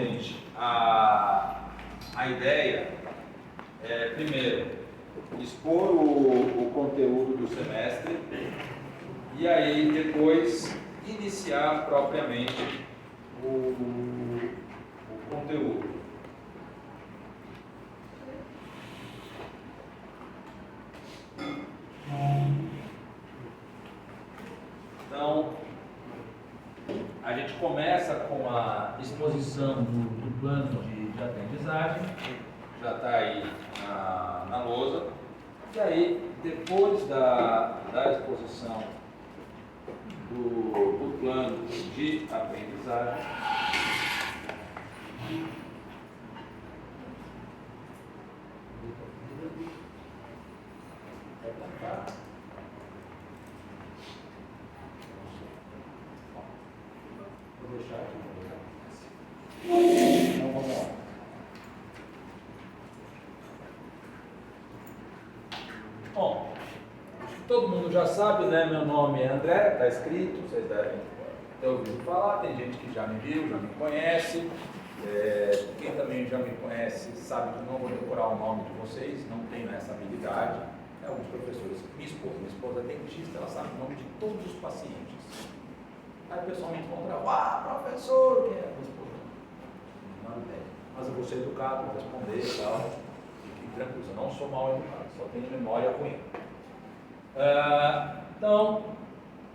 gente, a ideia é, primeiro, expor o conteúdo do semestre e aí depois iniciar propriamente o conteúdo. Então, a gente começa com a exposição do plano de aprendizagem, já está aí na lousa, e aí, depois da exposição do plano de aprendizagem, vou deixar aqui. Então, vamos lá. Bom, acho que todo mundo já sabe, né? Meu nome é André, está escrito, vocês devem ter ouvido falar, tem gente que já me viu, já me conhece. Quem também já me conhece sabe que não vou decorar o nome de vocês, não tenho essa habilidade. Alguns professores, minha esposa é dentista, ela sabe o nome de todos os pacientes. Aí o pessoal me encontra, professor, quem é a minha esposa? Não tem. Mas eu vou ser educado, vou responder e tal. Fique tranquilo, eu não sou mal educado, só tenho memória ruim. Então,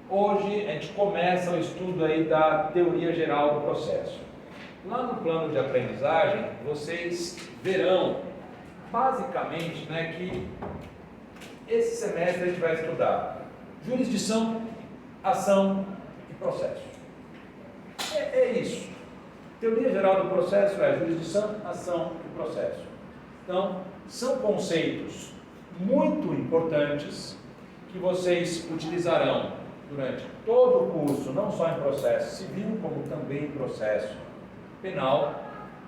hoje a gente começa o estudo aí da teoria geral do processo. Lá no plano de aprendizagem, vocês verão, basicamente, né, que esse semestre a gente vai estudar jurisdição, ação e processo. É isso. Teoria geral do processo é jurisdição, ação e processo. Então, são conceitos muito importantes que vocês utilizarão durante todo o curso, não só em processo civil, como também em processo penal.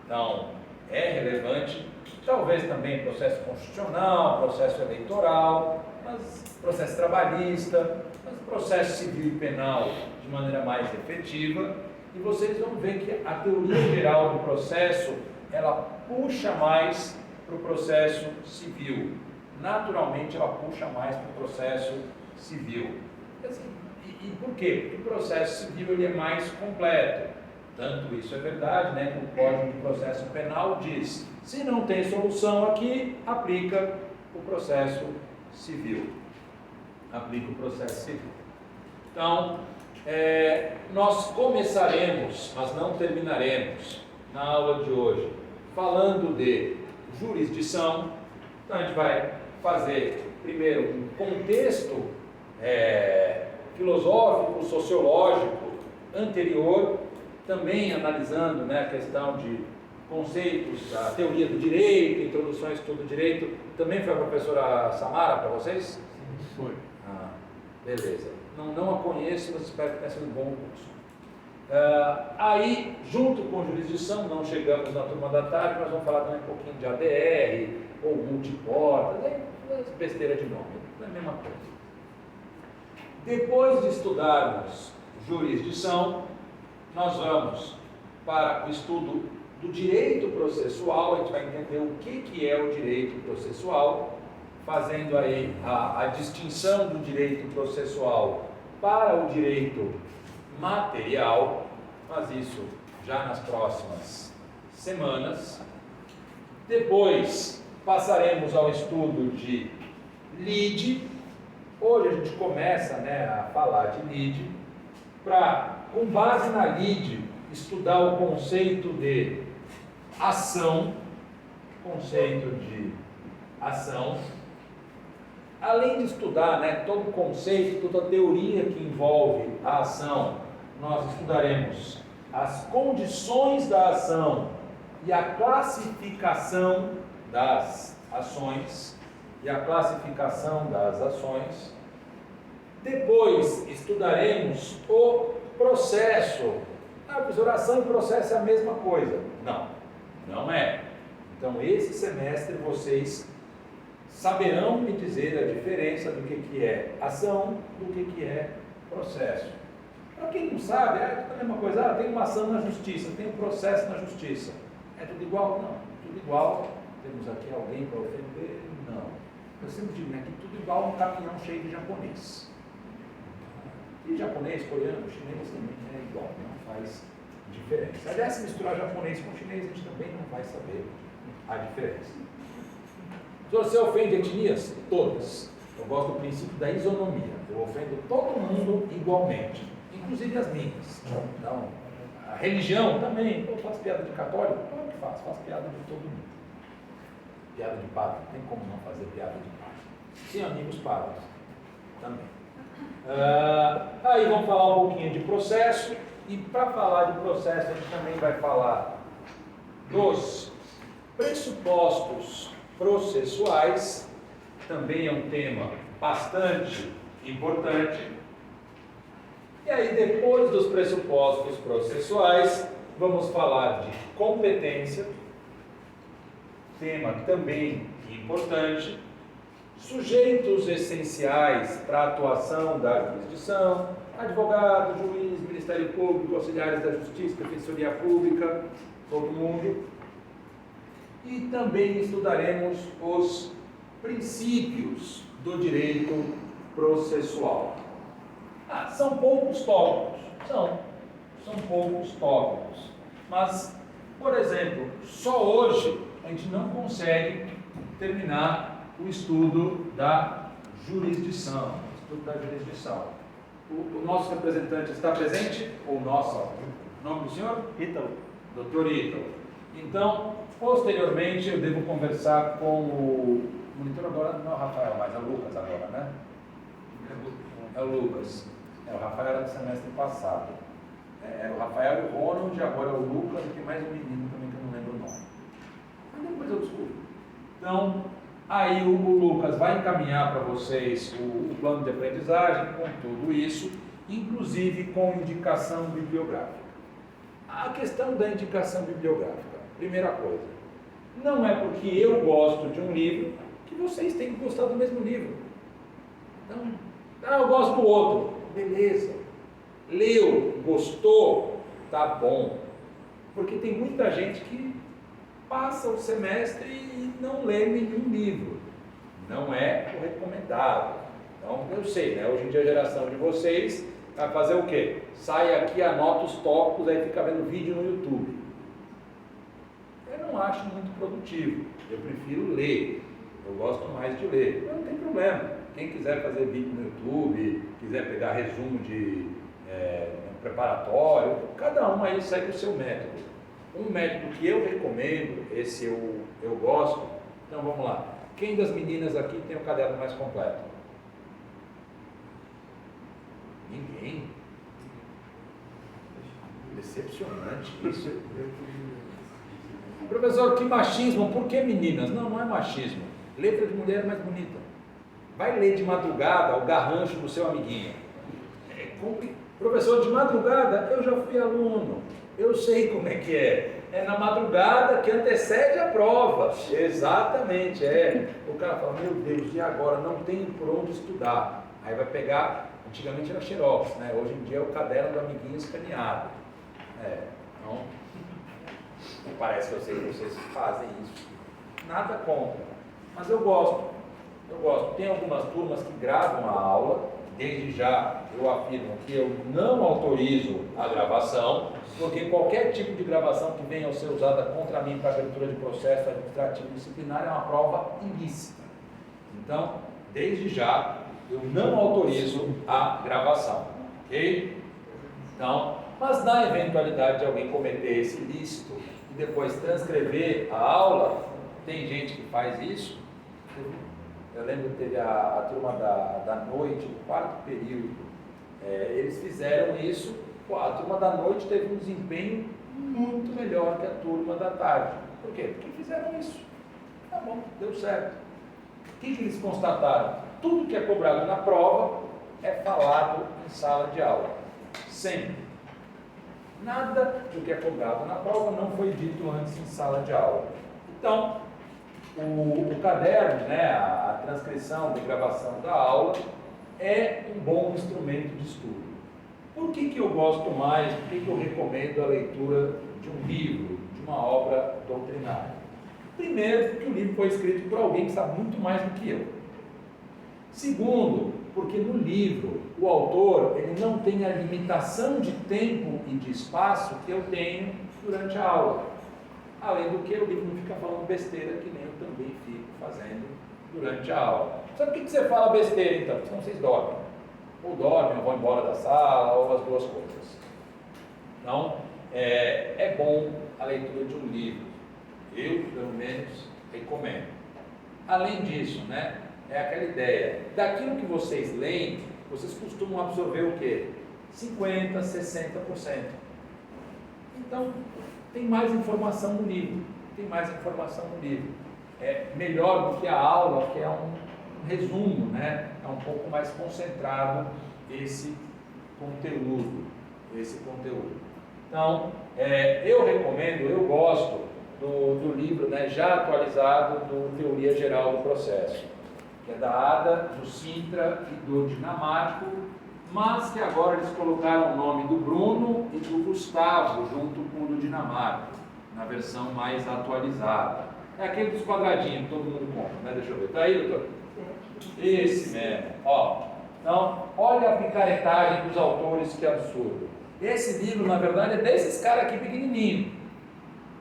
Então, é relevante, talvez também processo constitucional, processo eleitoral, mas processo trabalhista, mas processo civil e penal de maneira mais efetiva. E vocês vão ver que a teoria geral do processo, ela puxa mais para o processo civil. Naturalmente, ela puxa mais para o processo civil. E por quê? Porque o processo civil ele é mais completo. Tanto isso é verdade, né, que o Código de Processo Penal diz, se não tem solução aqui, aplica o processo civil. Aplica o processo civil. Então, nós começaremos, mas não terminaremos, na aula de hoje, falando de jurisdição. Então, a gente vai fazer, primeiro, um contexto filosófico, sociológico anterior, também analisando, né, a questão de conceitos, a teoria do direito, introdução ao estudo do direito. Também foi a professora Samara para vocês? Sim, foi. Beleza. Não a conheço, mas espero que tenha sido um bom curso. Aí, junto com jurisdição, não chegamos na turma da tarde, nós vamos falar também um pouquinho de ADR, ou multiportas, besteira de nome, não é a mesma coisa. Depois de estudarmos jurisdição, nós vamos para o estudo do direito processual. A gente vai entender o que é o direito processual, fazendo aí a distinção do direito processual para o direito material, mas isso já nas próximas semanas. Depois passaremos ao estudo de lide. Hoje a gente começa, né, a falar de lide, para, com base na lide, estudar o conceito de ação, além de estudar, né, todo o conceito, toda a teoria que envolve a ação. Nós estudaremos as condições da ação e a classificação das ações Depois estudaremos o processo. Ação e processo é a mesma coisa? Não é. Então, esse semestre vocês saberão me dizer a diferença do que é ação, do que é processo. Para quem não sabe, é tudo a mesma coisa. Tem uma ação na justiça, tem um processo na justiça. É tudo igual? Não. Tudo igual. Temos aqui alguém para ofender? Não. Eu sempre digo, né, que tudo igual um caminhão cheio de japonês. E japonês, coreano, chinês também é igual, não faz diferença. Aliás, se misturar japonês com chinês, a gente também não vai saber a diferença. Se você ofende etnias, todas. Eu gosto do princípio da isonomia. Eu ofendo todo mundo igualmente, inclusive as minhas. Então, a religião também. Eu faço piada de católico? Claro que faço piada de todo mundo. Piada de padre, não tem como não fazer piada de padre. Tem amigos padres também. Aí vamos falar um pouquinho de processo. E para falar de processo, a gente também vai falar dos pressupostos processuais. Também é um tema bastante importante. E aí, depois dos pressupostos processuais, vamos falar de competência, tema também importante, sujeitos essenciais para a atuação da jurisdição, advogado, juiz, Ministério Público, auxiliares da Justiça, Defensoria Pública, todo mundo. E também estudaremos os princípios do direito processual. São poucos tópicos, são poucos tópicos, mas, por exemplo, só hoje a gente não consegue terminar o estudo da jurisdição. O nosso representante está presente? Ou nosso? O nome do senhor? Ítalo. Doutor Ítalo. Então, posteriormente, eu devo conversar com o monitor agora, não é o Rafael, mas é o Lucas agora, né? É o Lucas. O Rafael era do semestre passado. Era o Rafael e o Ronald, agora é o Lucas, e tem mais um menino também que eu não lembro o nome. Mas depois eu descubro. Então, aí o Lucas vai encaminhar para vocês o plano de aprendizagem com tudo isso, inclusive com indicação bibliográfica. A questão da indicação bibliográfica, primeira coisa, não é porque eu gosto de um livro que vocês têm que gostar do mesmo livro. Então, eu gosto do outro, beleza. Leu, gostou, tá bom. Porque tem muita gente que passa o semestre e não lê nenhum livro. Não é o recomendado. Então, eu sei, né? Hoje em dia a geração de vocês vai fazer o quê? Sai aqui, anota os tópicos, aí fica vendo vídeo no YouTube. Eu não acho muito produtivo. Eu prefiro ler. Eu gosto mais de ler. Não tem problema. Quem quiser fazer vídeo no YouTube, quiser pegar resumo de preparatório, cada um aí segue o seu método. Um método que eu recomendo, esse eu gosto. Então vamos lá. Quem das meninas aqui tem o caderno mais completo? Ninguém. Decepcionante isso. Professor, que machismo? Por que meninas? Não, não é machismo. Letra de mulher é mais bonita. Vai ler de madrugada o garrancho do seu amiguinho. Professor, de madrugada eu já fui aluno. Eu sei como é que é. É na madrugada que antecede a prova. Exatamente, é. O cara fala, meu Deus, e agora? Não tenho por onde estudar. Aí vai pegar, antigamente era xerox, né? Hoje em dia é o caderno do amiguinho escaneado. Então, parece que eu sei que vocês fazem isso. Nada contra, mas eu gosto. Tem algumas turmas que gravam a aula. Desde já eu afirmo que eu não autorizo a gravação, porque qualquer tipo de gravação que venha a ser usada contra mim para abertura de processo administrativo disciplinar é uma prova ilícita. Então, desde já, eu não autorizo a gravação, ok? Então, mas na eventualidade de alguém cometer esse ilícito e depois transcrever a aula, tem gente que faz isso. Eu lembro que teve a turma da noite, o quarto período, eles fizeram isso, a turma da noite teve um desempenho muito melhor que a turma da tarde. Por quê? Porque fizeram isso. Tá bom, deu certo. O que eles constataram? Tudo que é cobrado na prova é falado em sala de aula. Sempre. Nada do que é cobrado na prova não foi dito antes em sala de aula. Então, o caderno, né, a transcrição de gravação da aula é um bom instrumento de estudo. Por que eu gosto mais, por que eu recomendo a leitura de um livro, de uma obra doutrinária? Primeiro, porque o livro foi escrito por alguém que sabe muito mais do que eu. Segundo, porque no livro o autor ele não tem a limitação de tempo e de espaço que eu tenho durante a aula. Além do que o livro não fica falando besteira, que nem eu também fico fazendo durante a aula. Sabe por que você fala besteira então? Senão vocês dormem. Ou dormem, ou vão embora da sala, ou as duas coisas. Então, é bom a leitura de um livro. Eu, pelo menos, recomendo. Além disso, né, é aquela ideia, daquilo que vocês leem, vocês costumam absorver o quê? 50%, 60%. Então, tem mais informação no livro. É melhor do que a aula, que é um resumo, né? É um pouco mais concentrado esse conteúdo. Então, eu recomendo, eu gosto do livro, né, já atualizado do Teoria Geral do Processo, que é da Ada, do Sintra e do Dinamarco, mas que agora eles colocaram o nome do Bruno e do Gustavo junto com o do Dinamarco, na versão mais atualizada. É aquele dos quadradinhos que todo mundo compra, né? Deixa eu ver. Está aí, doutor? Esse mesmo. Ó. Então, olha a picaretagem dos autores, que absurdo. Esse livro, na verdade, é desses caras aqui pequenininhos.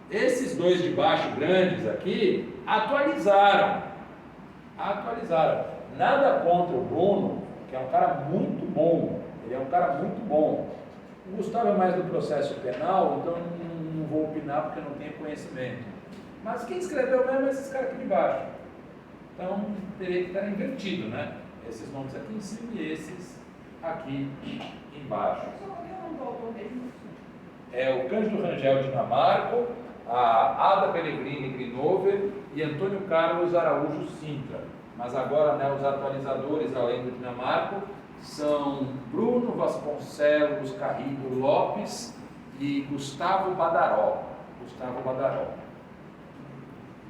Esses dois de baixo, grandes aqui, atualizaram. Nada contra o Bruno, que é um cara muito bom. Ele é um cara muito bom. O Gustavo é mais do processo penal, então não vou opinar porque não tenho conhecimento. Mas quem escreveu mesmo é esses caras aqui de baixo. Então, teria que estar invertido, né? Esses nomes aqui em cima e esses aqui embaixo. É o Cândido Rangel Dinamarco, a Ada Pellegrini Grinover e Antônio Carlos Araújo Sintra. Mas agora, né, os atualizadores, além do Dinamarco, são Bruno Vasconcelos Carrilho Lopes e Gustavo Badaró.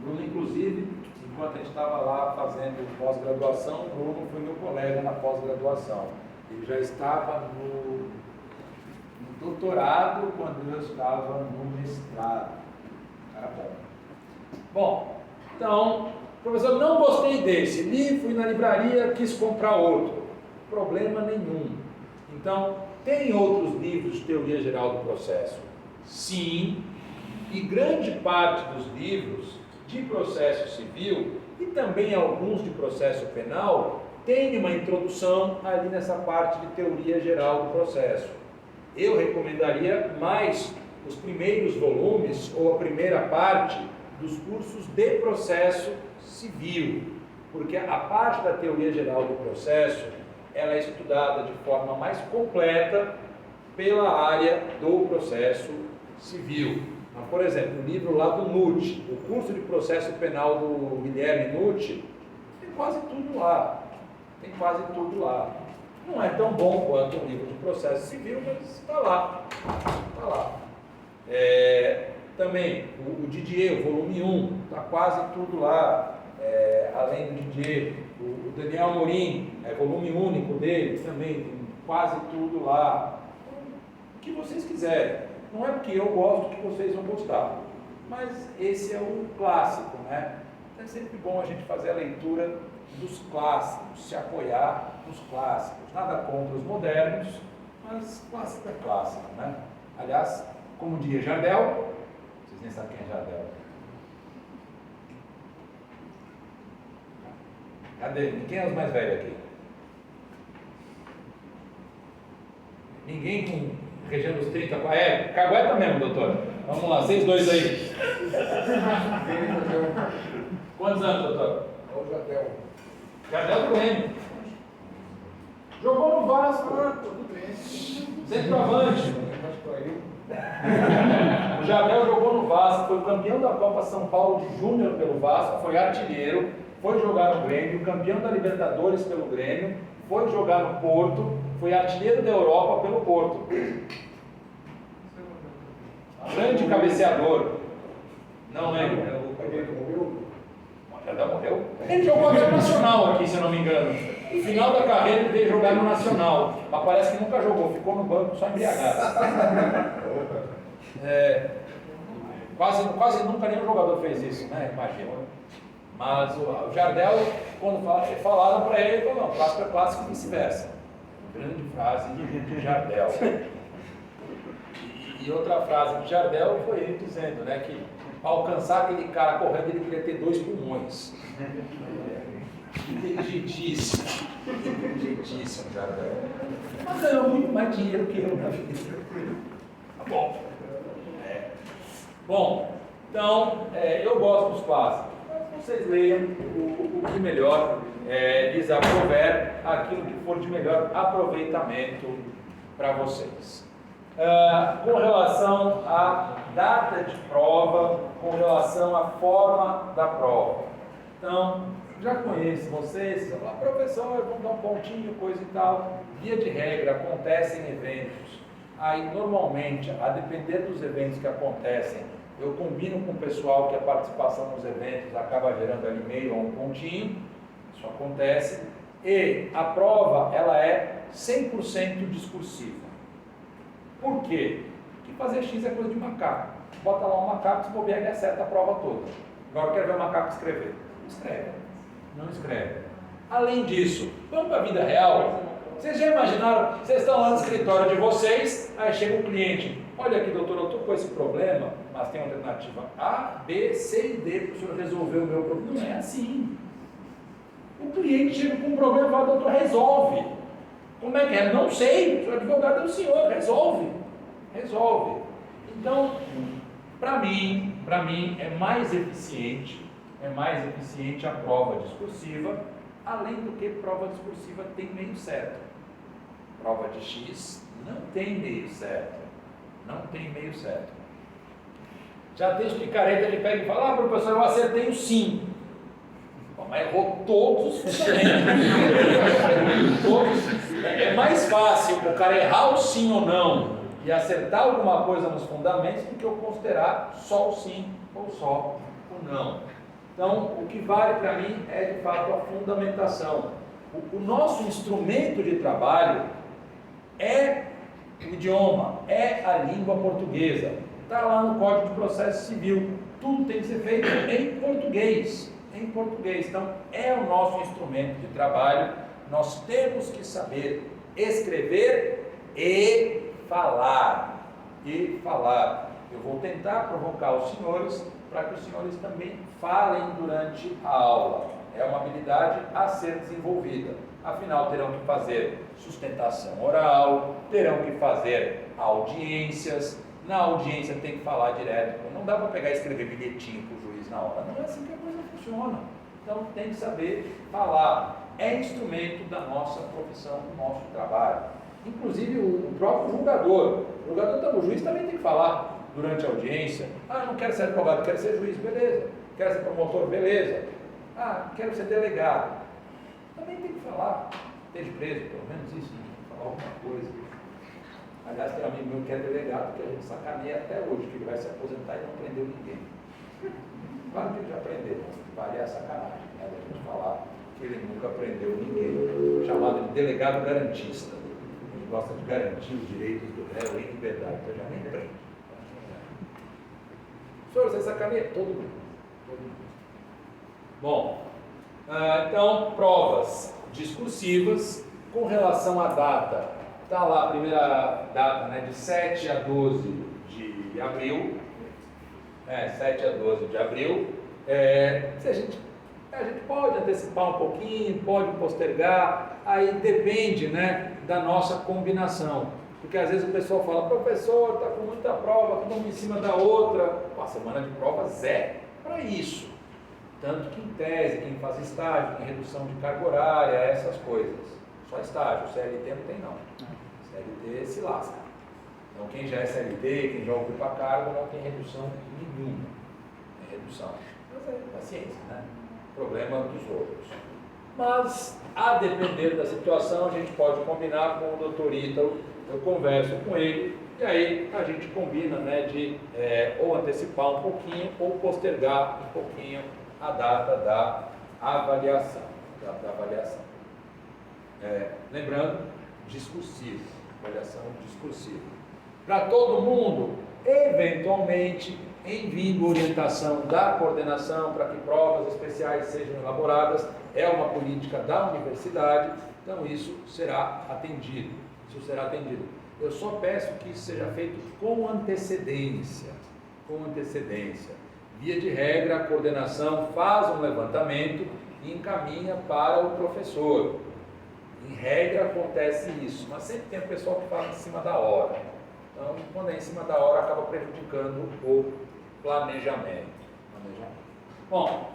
Bruno, inclusive, enquanto a gente estava lá fazendo pós-graduação, o Bruno foi meu colega na pós-graduação. Ele já estava no doutorado quando eu estava no mestrado. Cara bom. Bom, então, professor, não gostei desse, li, fui na livraria, quis comprar outro. Problema nenhum. Então, tem outros livros de teoria geral do processo? Sim, e grande parte dos livros de processo civil e também alguns de processo penal tem uma introdução ali nessa parte de teoria geral do processo. Eu recomendaria mais os primeiros volumes ou a primeira parte dos cursos de processo civil, porque a parte da teoria geral do processo ela é estudada de forma mais completa pela área do processo civil. Então, por exemplo, o livro lá do Nutt, o curso de processo penal do Guilherme Nutt, tem quase tudo lá. Não é tão bom quanto o livro de processo civil, mas está lá. Também o Didier, o volume 1, está quase tudo lá. Além do Didier, o Daniel Amorim, volume único dele, também tem quase tudo lá. O que vocês quiserem. Não é porque eu gosto que vocês vão gostar, mas esse é o clássico, né? Então é sempre bom a gente fazer a leitura dos clássicos, se apoiar nos clássicos. Nada contra os modernos, mas clássico é clássico, né? Aliás, como diria Jardel, vocês nem sabem quem é Jardel. Cadê? Quem é os mais velhos aqui? Ninguém com região dos 30, cagueta mesmo, doutor. Vamos lá, vocês dois aí. Quantos anos, doutor? É o Jardel. Jardel do Grêmio. Jogou no Vasco. Tudo bem. Centroavante. O Jardel jogou no Vasco, foi campeão da Copa São Paulo de Júnior pelo Vasco, foi artilheiro, foi jogar no Grêmio, campeão da Libertadores pelo Grêmio, foi jogar no Porto, foi artilheiro da Europa pelo Porto. Grande cabeceador. Não lembro. Ele morreu? O Jardel morreu. Ele jogou até nacional aqui, se eu não me engano. No final da carreira ele veio jogar no Nacional, mas parece que nunca jogou, ficou no banco só embriagado. Quase nunca nenhum jogador fez isso, né? Imagina. Mas o Jardel, quando falaram para ele, ele falou, não, clássico é clássico e vice-versa. Grande frase de Jardel. E outra frase de Jardel foi ele dizendo, né, que para alcançar aquele cara correndo, ele queria ter 2 pulmões. Inteligentíssimo, Jardel. Mas ganhou muito mais dinheiro que eu na vida. Tá bom. Bom, então, eu gosto dos clássicos. Vocês leiam o que melhor lhes aprover, aquilo que for de melhor aproveitamento para vocês. Com relação à data de prova, com relação à forma da prova. Então, já conheço vocês, falam, professor, vamos dar um pontinho, coisa e tal. Via de regra, acontecem eventos. Aí, normalmente, a depender dos eventos que acontecem, eu combino com o pessoal que a participação nos eventos acaba gerando ali meio a um pontinho, isso acontece, e a prova, ela é 100% discursiva. Por quê? Porque fazer X é coisa de macaco. Bota lá um macaco, se bobear, ele acerta a prova toda. Agora eu quero ver o macaco escrever. Não escreve. Além disso, vamos para a vida real. Vocês já imaginaram, vocês estão lá no escritório de vocês, aí chega um cliente, olha aqui doutor, eu estou com esse problema, mas tem alternativa A, B, C e D para o senhor resolver o meu problema. Não é assim. O cliente chega com um problema e fala, doutor, resolve. Como é que é? Não sei, o senhor advogado é o senhor, resolve. Então, para mim é mais eficiente a prova discursiva, além do que prova discursiva tem meio certo. Prova de X não tem meio certo. Já tem picareta, ele pega e fala, professor, eu acertei o sim. Bom, mas errou todos os fundamentos. É mais fácil o cara errar o sim ou não e acertar alguma coisa nos fundamentos do que eu considerar só o sim ou só o não. Então, o que vale para mim é de fato a fundamentação. O nosso instrumento de trabalho é o idioma, é a língua portuguesa. Está lá no Código de Processo Civil. Tudo tem que ser feito em português. Então, é o nosso instrumento de trabalho. Nós temos que saber escrever e falar. Eu vou tentar provocar os senhores para que os senhores também falem durante a aula. É uma habilidade a ser desenvolvida. Afinal, terão que fazer sustentação oral, terão que fazer audiências. Na audiência tem que falar direto. Não dá para pegar e escrever bilhetinho para o juiz na hora. Não é assim que a coisa funciona. Então tem que saber falar. É instrumento da nossa profissão, do nosso trabalho. Inclusive o próprio julgador. O juiz também tem que falar durante a audiência. Não quero ser advogado, quero ser juiz, beleza. Quero ser promotor, beleza. Quero ser delegado. Também tem que falar. Esteja preso, pelo menos isso, né? Falar alguma coisa. Aliás, tem um amigo meu que é delegado, que a gente sacaneia até hoje, que ele vai se aposentar e não prendeu ninguém. Claro que ele já prendeu, mas vale a sacanagem, né? Da gente falar que ele nunca prendeu ninguém. Chamado de delegado garantista. Ele gosta de garantir os direitos do réu em liberdade, então já nem prende. Senhor, você sacaneia? Todo mundo. Bom, então, provas discursivas com relação à data. Está lá a primeira data, né, de 7 a 12 de abril. 7 a 12 de abril. A gente pode antecipar um pouquinho, pode postergar, aí depende, né, da nossa combinação. Porque às vezes o pessoal fala, professor, está com muita prova, tudo uma em cima da outra. A semana de provas é para isso. Tanto que em tese, quem faz estágio, tem redução de carga horária, essas coisas. Só estágio, CLT não tem não. CLT se lasca. Então quem já é CLT, quem já ocupa cargo, não tem redução nenhuma. Tem redução. Mas é paciência, né? Problema dos outros. Mas, a depender da situação, a gente pode combinar com o doutor Ítalo, eu converso com ele, e aí a gente combina, né, de ou antecipar um pouquinho, ou postergar um pouquinho a data da avaliação. Lembrando, discursivo, avaliação discursiva. Para todo mundo, eventualmente, enviando orientação da coordenação para que provas especiais sejam elaboradas, é uma política da universidade, então isso será atendido. Eu só peço que isso seja feito com antecedência. Via de regra, a coordenação faz um levantamento e encaminha para o professor. Em regra acontece isso, mas sempre tem o pessoal que fala em cima da hora. Então, quando é em cima da hora, acaba prejudicando o planejamento. Bom,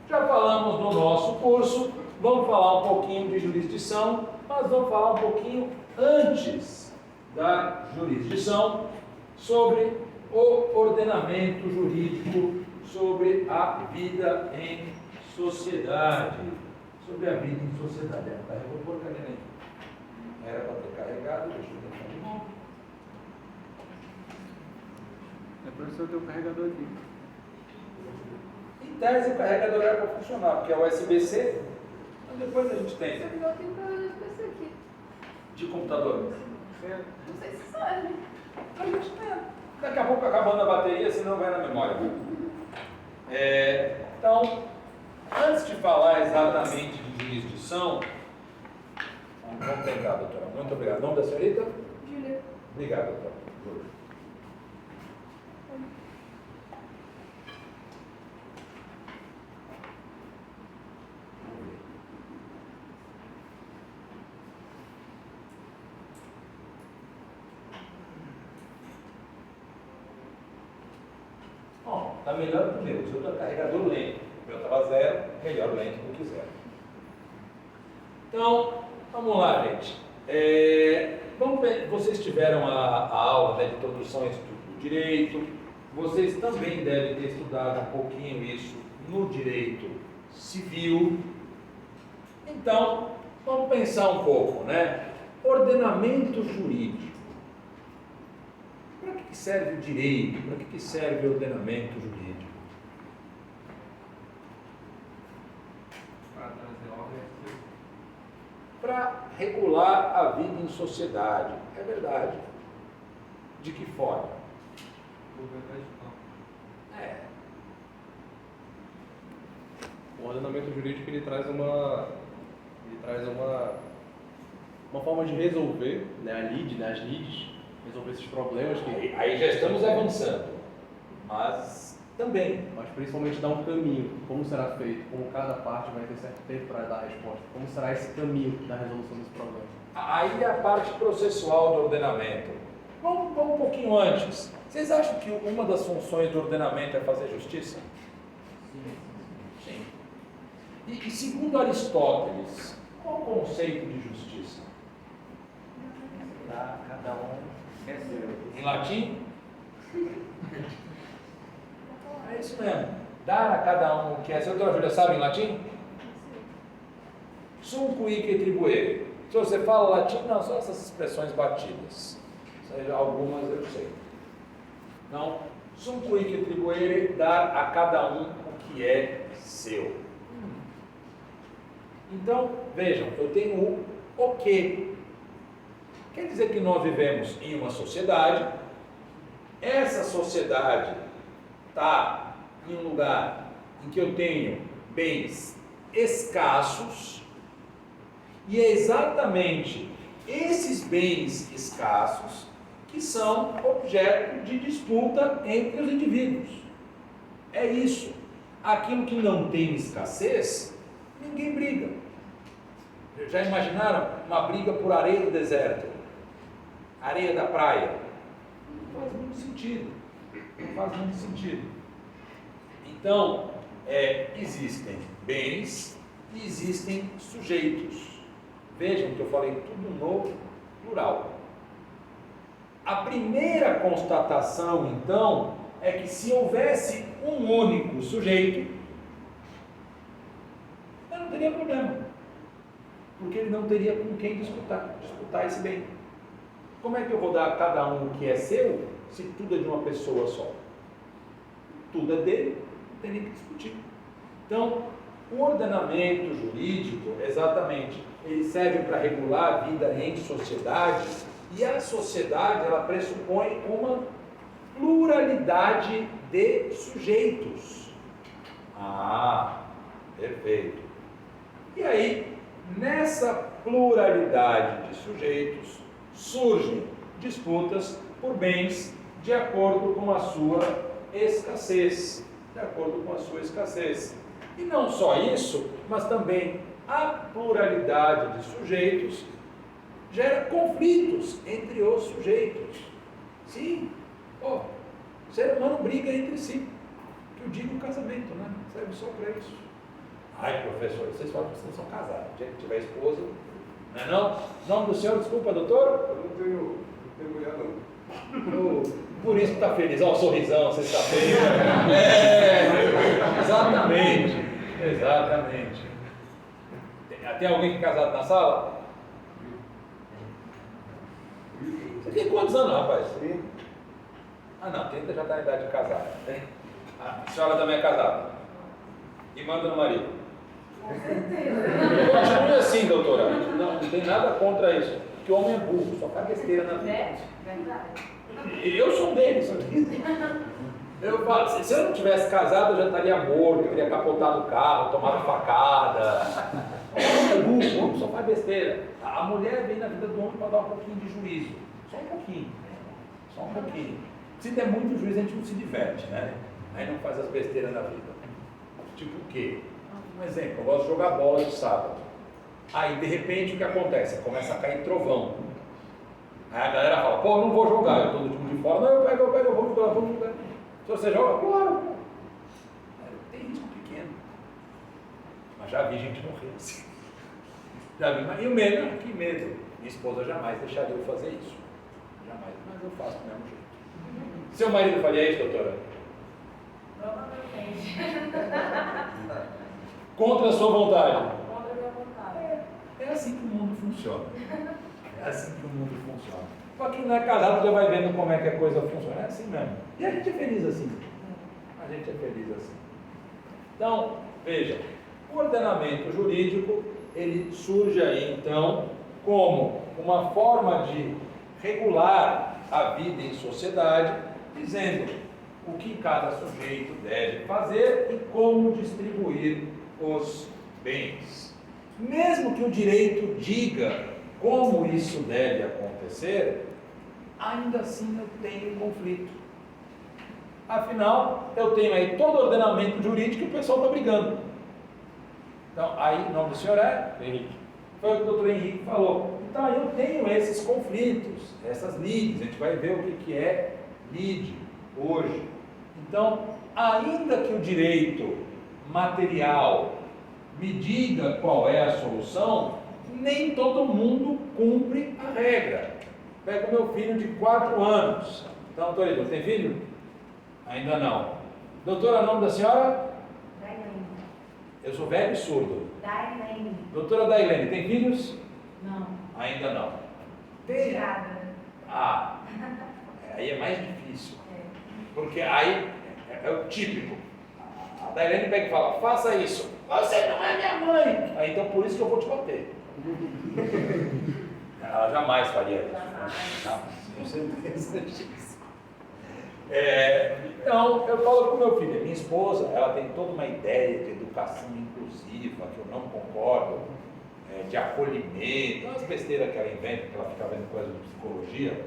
já falamos do nosso curso, vamos falar um pouquinho de jurisdição, mas vamos falar um pouquinho antes da jurisdição sobre o ordenamento jurídico, sobre a vida em sociedade. Carregou porcaria nenhuma. Era para ter carregado, deixa eu deixar de novo. Professor, tem um carregador aqui. Em tese, o carregador era para funcionar, porque é o USB-C, mas depois a gente tem. Eu tenho um carregador de PC aqui. De computador. Não sei se serve. A gente tem. Daqui a pouco acabando a bateria, senão vai na memória. Então, antes de falar exatamente de jurisdição, vamos tentar, doutora. Muito obrigado. O nome da senhorita? Júlia. Obrigado, doutora. Júlia. Bom, está melhor que o meu. O seu está carregador lento. O meu estava zero, melhor lento do que zero. Então, vamos lá, gente. Vocês tiveram a aula de introdução ao estudo do direito. Vocês também devem ter estudado um pouquinho isso no direito civil. Então, vamos pensar um pouco, né? Ordenamento jurídico. Para que serve o direito? Para que serve o ordenamento jurídico? Para trazer ordem. Para regular a vida em sociedade. É verdade. De que forma? O ordenamento jurídico ele traz uma forma de resolver, né, a lide, né, as lides, resolver esses problemas que Aí já estamos avançando. Mas também. mas principalmente dar um caminho, como será feito, como cada parte vai ter certo tempo para dar a resposta, como será esse caminho da resolução desse problema. Aí é a parte processual do ordenamento. Vamos um pouquinho antes. Vocês acham que uma das funções do ordenamento é fazer justiça? Sim. E segundo Aristóteles, qual o conceito de justiça? Cada um é seu. Em latim? É isso mesmo. Dar a cada um o que é seu. A doutora Júlia sabe em latim? Sum cuique tribuere. Se você fala latim, não, são essas expressões batidas. Algumas eu sei. Não, sum cuique tribuere, dar a cada um o que é seu. Então, vejam, eu tenho o que. Quer dizer que nós vivemos em uma sociedade, essa sociedade está em um lugar em que eu tenho bens escassos, e é exatamente esses bens escassos que são objeto de disputa entre os indivíduos. É isso. Aquilo que não tem escassez, ninguém briga. Já imaginaram uma briga por areia do deserto? Areia da praia? Não faz muito sentido. Não faz muito sentido. Então, existem bens e existem sujeitos. Vejam que eu falei tudo no plural. A primeira constatação, então, é que se houvesse um único sujeito, eu não teria problema. Porque ele não teria com quem disputar esse bem. Como é que eu vou dar a cada um o que é seu, se tudo é de uma pessoa só? Tudo é dele, não tem nem que discutir. Então, o ordenamento jurídico é exatamente eles servem para regular a vida em sociedade, e a sociedade ela pressupõe uma pluralidade de sujeitos. Ah, perfeito. E aí, nessa pluralidade de sujeitos, surgem disputas por bens de acordo com a sua escassez. De acordo com a sua escassez. E não só isso, mas também a pluralidade de sujeitos gera conflitos entre os sujeitos. Sim, o ser humano briga entre si. Que eu digo casamento, né? Serve só para isso. Ai, professor, vocês falam que vocês não são casados. O dia que tiver esposa, não é não? Nome do senhor, desculpa, doutor? Eu não tenho mulher, não. Por isso que está feliz. Olha o sorrisão, sexta-feira. Exatamente. Exatamente. Tem alguém que é casado na sala? Você tem quantos anos, rapaz? Ah, não, 30 já está na idade de casar. A senhora também é casada. E manda no marido. Com certeza. Continue assim, doutora. Não tem nada contra isso. Porque o homem é burro, só faz besteira na vida. Verdade. Eu sou um deles. Eu falo, se eu não tivesse casado, eu já estaria morto, eu teria capotado o carro, tomado facada. O homem é burro, o homem só faz besteira. A mulher vem na vida do homem para dar um pouquinho de juízo. Só um pouquinho. Só um pouquinho. Se der muito juízo, a gente não se diverte, né? Aí não faz as besteiras na vida. Tipo o quê? Um exemplo, eu gosto de jogar bola de sábado. Aí, de repente, o que acontece? Começa a cair trovão. Aí a galera fala, pô, eu não vou jogar, eu estou do time de fora. Não, eu pego, vamos jogar. Se você joga, claro. Tem risco pequeno. Mas já vi gente morrer assim. Já vi, e o medo? Que medo? Minha esposa jamais deixaria eu fazer isso. Jamais, mas eu faço do mesmo jeito. Seu marido faria isso, doutora? Provavelmente. Contra a sua vontade? Contra a minha vontade. É assim que o mundo funciona. É assim que o mundo funciona. Para quem não é casado já vai vendo como é que a coisa funciona. É assim mesmo. E a gente é feliz assim. A gente é feliz assim. Então, veja, o ordenamento jurídico, ele surge aí então como uma forma de regular a vida em sociedade, dizendo o que cada sujeito deve fazer e como distribuir os bens. Mesmo que o direito diga como isso deve acontecer, ainda assim eu tenho conflito. Afinal, eu tenho aí todo o ordenamento jurídico e o pessoal está brigando. Então, aí, o nome do senhor é? Henrique. Foi o que o doutor Henrique falou. Então, eu tenho esses conflitos, essas lides. A gente vai ver o que é lide hoje. Então, ainda que o direito material me diga qual é a solução, nem todo mundo cumpre a regra. Pega o meu filho de 4 anos. Então, doutor Edson, tem filho? Ainda não. Doutora, nome da senhora? Dailene. Eu sou velho e surdo. Dailene. Doutora Dailene, tem filhos? Não. Ainda não. Tem? Tirada. Ah, aí é mais difícil. Porque aí é o típico. A Dailene pega e fala, faça isso. Você não é minha mãe. Aí, então por isso que eu vou te bater. Ela jamais faria isso. Não, com certeza disso. Então, eu falo com o meu filho, minha esposa, ela tem toda uma ideia de educação inclusiva, que eu não concordo, de acolhimento, umas besteiras que ela inventa, que ela fica vendo coisa de psicologia.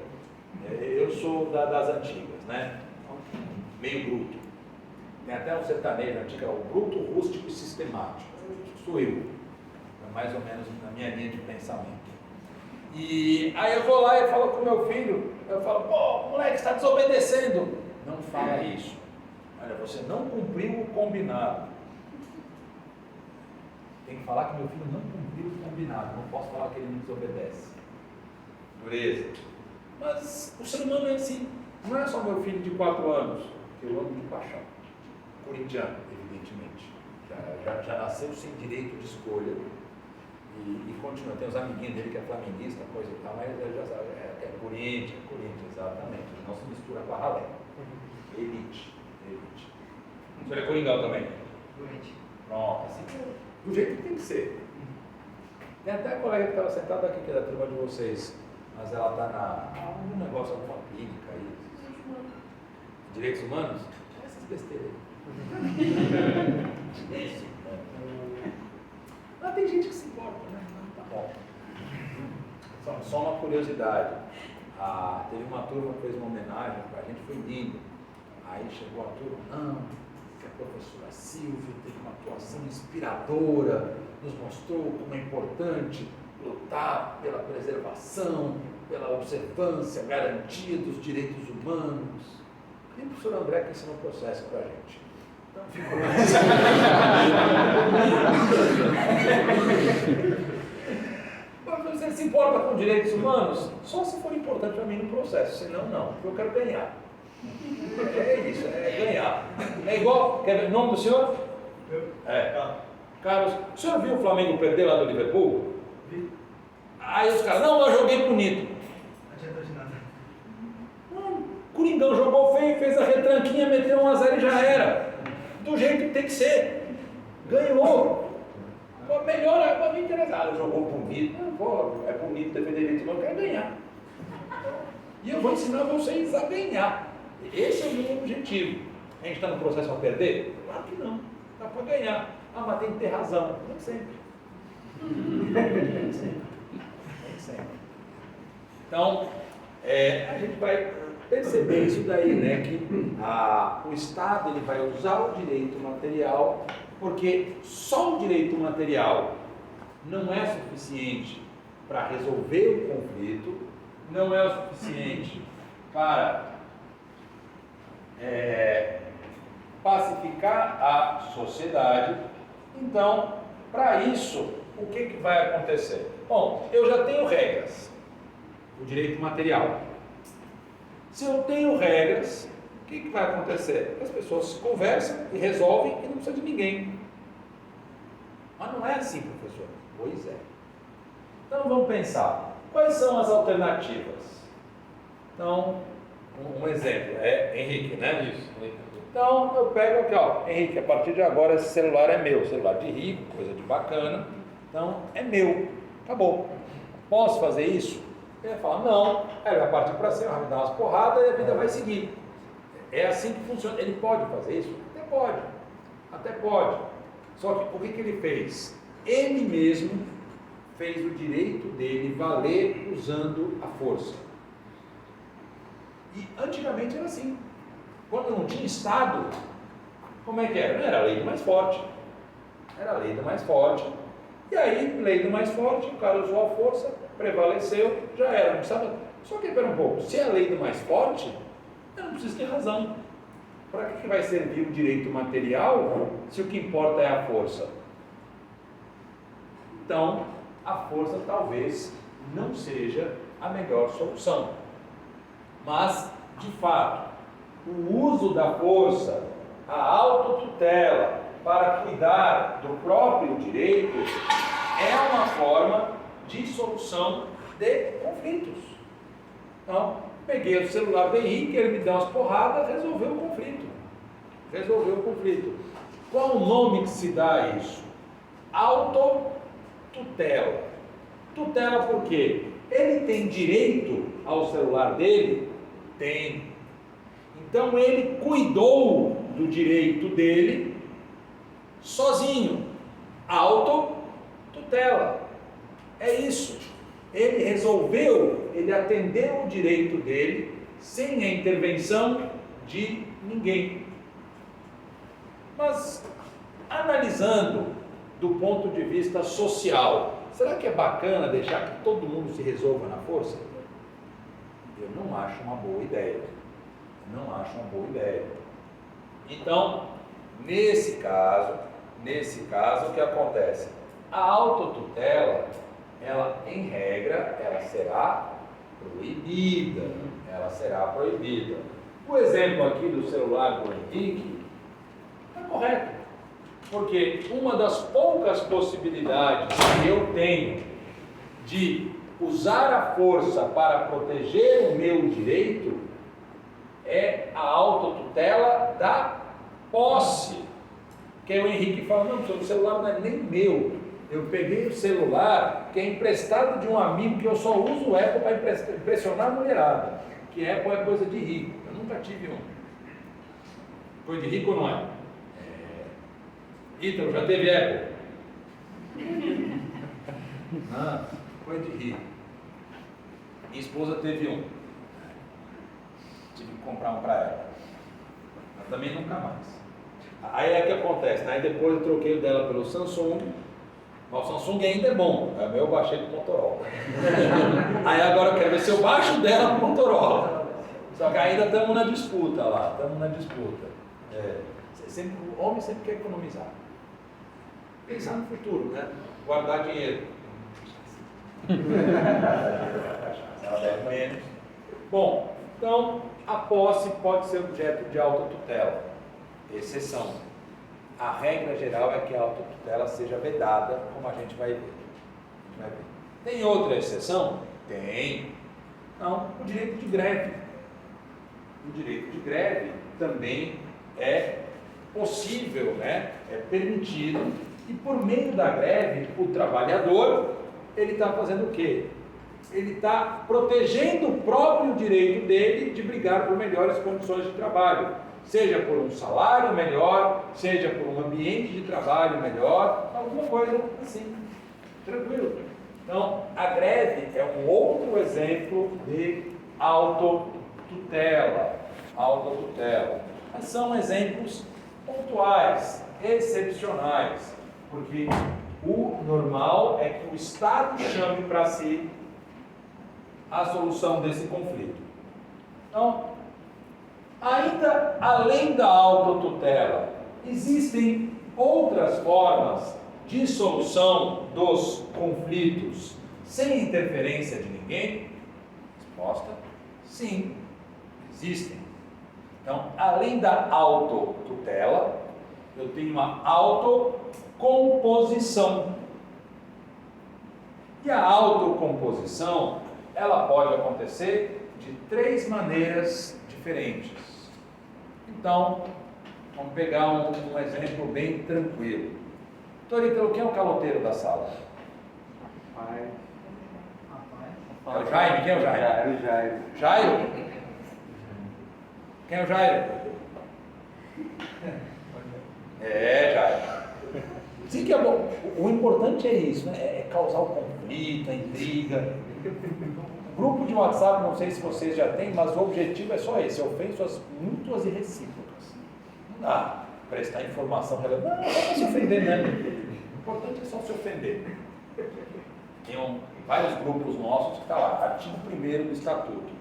Eu sou das antigas, né? Meio bruto. Tem até um sertanejo antigo, o bruto, rústico e sistemático. Sou eu. É mais ou menos na minha linha de pensamento. E aí eu vou lá e falo com o meu filho, eu falo, pô, moleque, está desobedecendo. Não fala isso. Olha, você não cumpriu o combinado. Tem que falar que meu filho não cumpriu o combinado. Não posso falar que ele me desobedece. Dureza. Mas o ser humano é assim. Não é só meu filho de 4 anos, que eu amo de paixão. Corintiano, evidentemente. Já nasceu sem direito de escolha. E continua. Tem os amiguinhos dele que é flamenguista, coisa e tal, mas ele já sabe. É Corinthians, exatamente. Não se mistura com a ralé. Elite. O senhor é coringão também? Doente. Pronto, assim, do jeito que tem que ser. Tem até a colega que estava sentada aqui, que é da turma de vocês, mas ela está num negócio, alguma clínica aí. Direitos humanos? Essas besteiras aí. Mas tem gente que se importa, né? Tá bom. Só uma curiosidade. Teve uma turma que fez uma homenagem pra gente, foi lindo. Aí chegou a turma, não, que a professora Silvia teve uma atuação inspiradora, nos mostrou como é importante lutar pela preservação, pela observância, garantia dos direitos humanos. E o professor André que ensinou o processo pra gente. Então ficou mais. Você se importa com direitos humanos? Só se for importante para mim no processo, senão não, porque eu quero ganhar. É isso, é ganhar. É igual, quer ver o nome do senhor? Carlos. O senhor viu o Flamengo perder lá do Liverpool? Vi. Aí os caras, não, eu joguei bonito. Não adiantou de nada. Coringão jogou feio, fez a retranquinha, meteu 1-0 e já era. Do jeito que tem que ser. Ganhou. Melhor é para mim interessado. Jogou bonito. É bonito defender direitos humanos, eu quero ganhar. E eu vou ensinar vocês a ganhar. Esse é o meu objetivo. A gente está no processo para perder? Claro que não. Dá para ganhar. Mas tem que ter razão. Nem sempre. Nem sempre. Então, a gente vai perceber isso daí, né? Que o Estado ele vai usar o direito material, porque só o direito material não é suficiente para resolver o conflito, não é o suficiente para pacificar a sociedade. Então, para isso, o que vai acontecer? Bom, eu já tenho regras, o direito material. Se eu tenho regras, o que vai acontecer? As pessoas conversam e resolvem e não precisa de ninguém. Mas não é assim, professor. Pois é. Então vamos pensar. Quais são as alternativas? Então, um exemplo é Henrique, né? Isso. Então eu pego aqui, ó, Henrique, a partir de agora esse celular é meu, celular de rico, coisa de bacana. Então é meu. Acabou. Posso fazer isso? Ele vai falar, não. Aí ele vai partir para cima, vai me dar umas porradas e a vida vai seguir. É assim que funciona. Ele pode fazer isso? Até pode. Até pode. Só que o que ele fez? Ele mesmo fez o direito dele valer usando a força. E antigamente era assim. Quando não tinha Estado, como é que era? Não era a lei do mais forte. Era a lei do mais forte. E aí, lei do mais forte, o cara usou a força, prevaleceu, já era. Não precisava. Só que, espera um pouco, se é a lei do mais forte, eu não preciso ter razão. Para que vai servir o direito material se o que importa é a força? Então, a força talvez não seja a melhor solução. Mas, de fato, o uso da força, a autotutela para cuidar do próprio direito é uma forma de solução de conflitos. Então, peguei o celular do Henrique, ele me deu umas porradas, resolveu o conflito. Resolveu o conflito. Qual o nome que se dá a isso? Autotutela. Tutela por quê? Ele tem direito ao celular dele? Tem. Então ele cuidou do direito dele sozinho. Autotutela. É isso. Ele resolveu, ele atendeu o direito dele sem a intervenção de ninguém. Mas, analisando do ponto de vista social, será que é bacana deixar que todo mundo se resolva na força? Eu não acho uma boa ideia. Não acho uma boa ideia. Então, nesse caso, o que acontece? A autotutela, ela, em regra, ela será proibida. Ela será proibida. O exemplo aqui do celular do Henrique é correto. Porque uma das poucas possibilidades que eu tenho de usar a força para proteger o meu direito é a autotutela da posse. Que aí o Henrique fala, não, o celular não é nem meu. Eu peguei o celular, que é emprestado de um amigo, que eu só uso o Apple para impressionar a mulherada. Que Apple é coisa de rico. Eu nunca tive um. Coisa de rico ou não é? Ítalo, já teve Apple? Não, coisa de rico. Minha esposa teve um. Tive que comprar um para ela. Mas também nunca mais. Aí é que acontece, né? Aí depois eu troquei o dela pelo Samsung. Mas o Samsung ainda é bom. É o meu, eu baixei do Motorola. Aí agora eu quero ver se eu baixo dela pro Motorola. Só que ainda estamos na disputa lá. Estamos na disputa. O homem sempre quer economizar. Pensar no futuro, né? Guardar dinheiro. Ela deve menos. Bom, então a posse pode ser objeto de autotutela. Exceção. A regra geral é que a autotutela seja vedada, como a gente vai ver. Tem outra exceção? Tem. Não, o direito de greve. O direito de greve também é possível, né? É permitido. E por meio da greve, o trabalhador, ele está fazendo o quê? Ele está protegendo o próprio direito dele de brigar por melhores condições de trabalho, seja por um salário melhor, seja por um ambiente de trabalho melhor, alguma coisa assim, tranquilo. Então, a greve é um outro exemplo de autotutela. Mas são exemplos pontuais, excepcionais, porque o normal é que o Estado chame para si a solução desse conflito. Então, ainda além da autotutela, existem outras formas de solução dos conflitos sem interferência de ninguém? Resposta: sim, existem. Então, além da autotutela, eu tenho uma autocomposição. E a autocomposição, ela pode acontecer de 3 maneiras diferentes. Então, vamos pegar um exemplo bem tranquilo. Torítalo, quem é o caloteiro da sala? Pai. É o Jaime? Quem é o Jaime? Jairo. Jairo? Quem é o Jairo? Jairo. Sim que é bom. O importante é isso, né? É causar o conflito, a intriga. Grupo de WhatsApp, não sei se vocês já têm, mas o objetivo é só esse: ofensas mútuas e recíprocas. Não dá prestar informação relevante. Não, não se ofender, né? O importante é só se ofender. Tem vários grupos nossos que está lá, artigo 1º do Estatuto.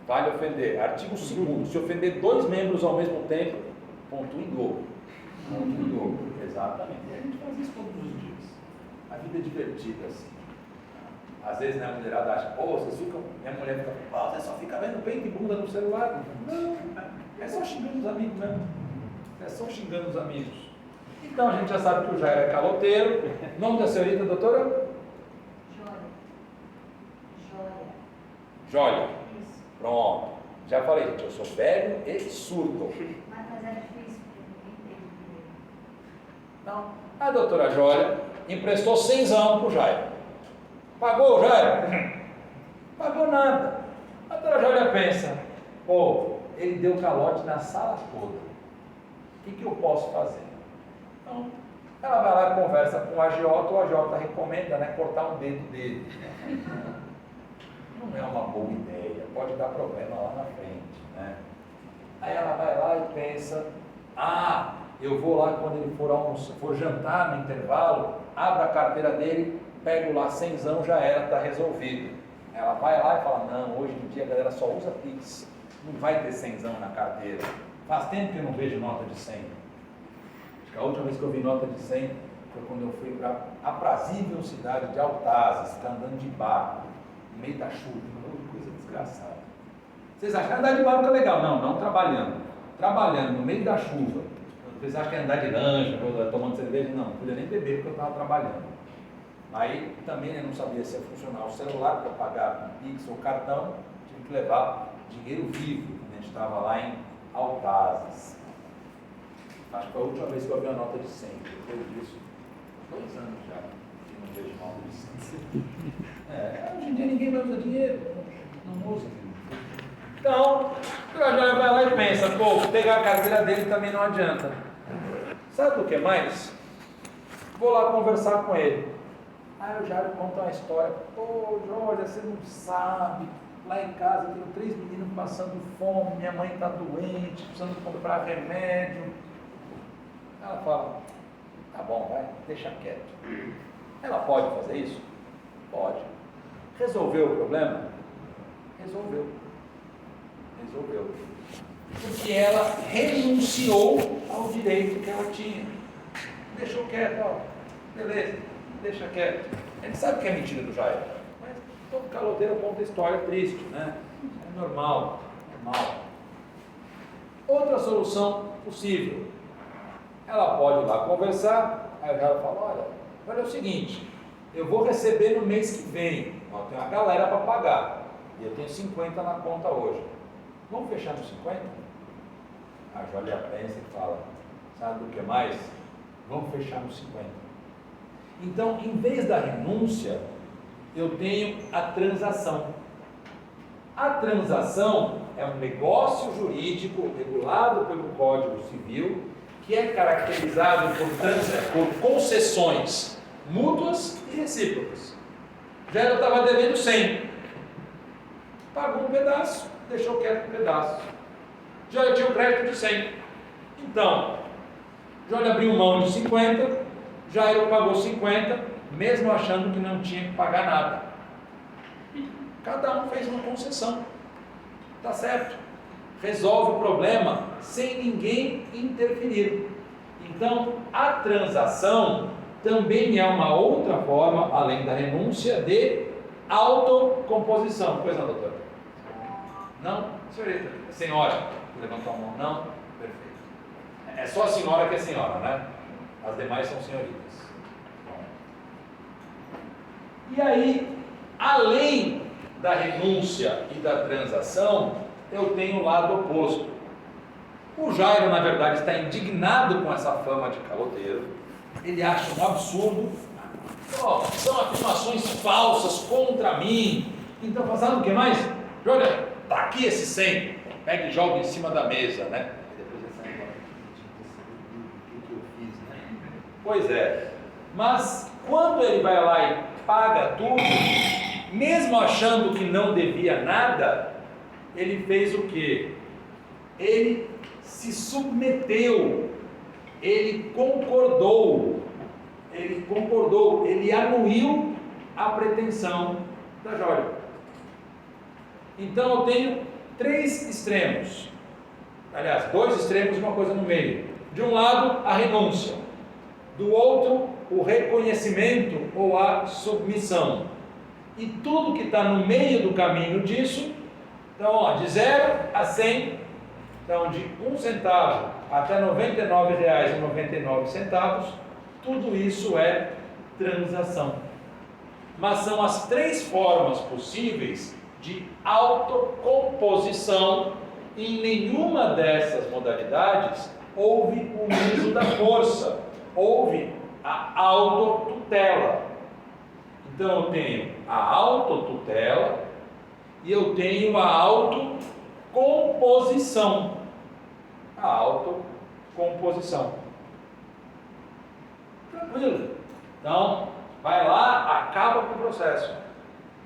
Vale ofender. Artigo 2º, se ofender 2 membros ao mesmo tempo, ponto em dobro. Ponto em dobro. Exatamente. E a gente faz isso todos os dias. A vida é divertida assim. Às vezes, né, a mulherada acha, vocês ficam, minha mulher fica, você só fica vendo peito e bunda no celular. Não, é só xingando os amigos mesmo. É só xingando os amigos. Então a gente já sabe que o Jair é caloteiro. Nome da senhorita, doutora? Jólia. Isso. Pronto. Já falei, gente, eu sou velho e surdo. Mas é difícil, porque ninguém entende direito. Não. A doutora Jólia emprestou 100zão pro Jair. Pagou, Jair? Pagou nada. A doutora Jólia pensa, ele deu calote na sala toda. O que eu posso fazer? Então, ela vai lá e conversa com o agiota, o agiota recomenda, né, cortar um dedo dele. Não é uma boa ideia, pode dar problema lá na frente, né? Aí ela vai lá e pensa, eu vou lá quando ele for jantar no intervalo, abro a carteira dele, pego lá 100zão, já era, está resolvido. Ela vai lá e fala, não, hoje em dia a galera só usa Pix, não vai ter 100zão na carteira. Faz tempo que eu não vejo nota de 100. Acho que a última vez que eu vi nota de 100 foi quando eu fui para a aprazível cidade de Altazes, ficar andando de barco, no meio da chuva, coisa desgraçada. Vocês acham que andar de barco é legal? Não trabalhando. Trabalhando no meio da chuva. Vocês acham que é andar de lancha, tomando cerveja? Não podia nem beber porque eu estava trabalhando. Aí também eu não sabia se ia funcionar o celular para pagar Pix ou cartão, tive que levar dinheiro vivo, quando a gente estava lá em Altazes. Acho que foi a última vez que eu vi uma nota de 100, depois disso, 2 anos já. não vejo mal nisso. Hoje em dia ninguém vai usar dinheiro, não usa. Então, o Joia vai lá e pensa, pô, pegar a carteira dele também não adianta. Sabe o que mais? Vou lá conversar com ele. Aí o Jairo conta uma história. Pô, Jorge, você não sabe. Lá em casa eu tenho 3 meninos passando fome, minha mãe está doente, precisando comprar remédio. Ela fala, tá bom, vai, deixa quieto. Ela pode fazer isso? Pode. Resolveu o problema? Resolveu. Porque ela renunciou ao direito que ela tinha. Deixou quieto, ó. Beleza, deixa quieto. A gente sabe que é mentira do Jairo, mas todo caloteiro conta história triste, né? É normal. Outra solução possível. Ela pode ir lá conversar, aí o Jairo fala, olha é o seguinte, eu vou receber no mês que vem, ó, tem uma galera para pagar, e eu tenho 50 na conta hoje. Vamos fechar nos 50? A Jólia pensa e fala, sabe o que mais? Vamos fechar nos 50. Então, em vez da renúncia, eu tenho a transação. A transação é um negócio jurídico regulado pelo Código Civil, que é caracterizado por concessões mútuas e recíprocas. Já eu estava devendo 100. Pagou um pedaço, deixou quieto um pedaço. Já eu tinha um crédito de 100. Então, Johnny abriu mão de 50, Jairo pagou 50, mesmo achando que não tinha que pagar nada. Cada um fez uma concessão. Tá certo. Resolve o problema sem ninguém interferir. Então, a transação também é uma outra forma, além da renúncia, de autocomposição. Pois não, doutora? Não? Senhorita? Senhora? Levantou a mão? Não? Perfeito. É só a senhora que é senhora, né? As demais são senhoritas. E aí, além da renúncia e da transação, eu tenho o lado oposto. O Jairo, na verdade, está indignado com essa fama de caloteiro. Ele acha um absurdo. Oh, são afirmações falsas contra mim. Então, sabe o que mais? Olha, está aqui esse 100. Pega e joga em cima da mesa, né? Depois ele sai embora. O que eu fiz, né? Pois é. Mas, quando ele vai lá e paga tudo, mesmo achando que não devia nada, ele fez o quê? Ele se submeteu, ele concordou, ele anuiu a pretensão da Jória. Então eu tenho 3 extremos, aliás, 2 extremos e uma coisa no meio. De um lado, a renúncia, do outro, o reconhecimento ou a submissão. E tudo que está no meio do caminho disso, então, ó, de 0 a 100, então de 1 centavo até R$ 99,99, tudo isso é transação. Mas são as 3 formas possíveis de autocomposição, e em nenhuma dessas modalidades houve o uso da força, houve a autotutela. Então eu tenho a autotutela e eu tenho a autocomposição. A autocomposição. Tranquilo. Então, vai lá, acaba com o processo.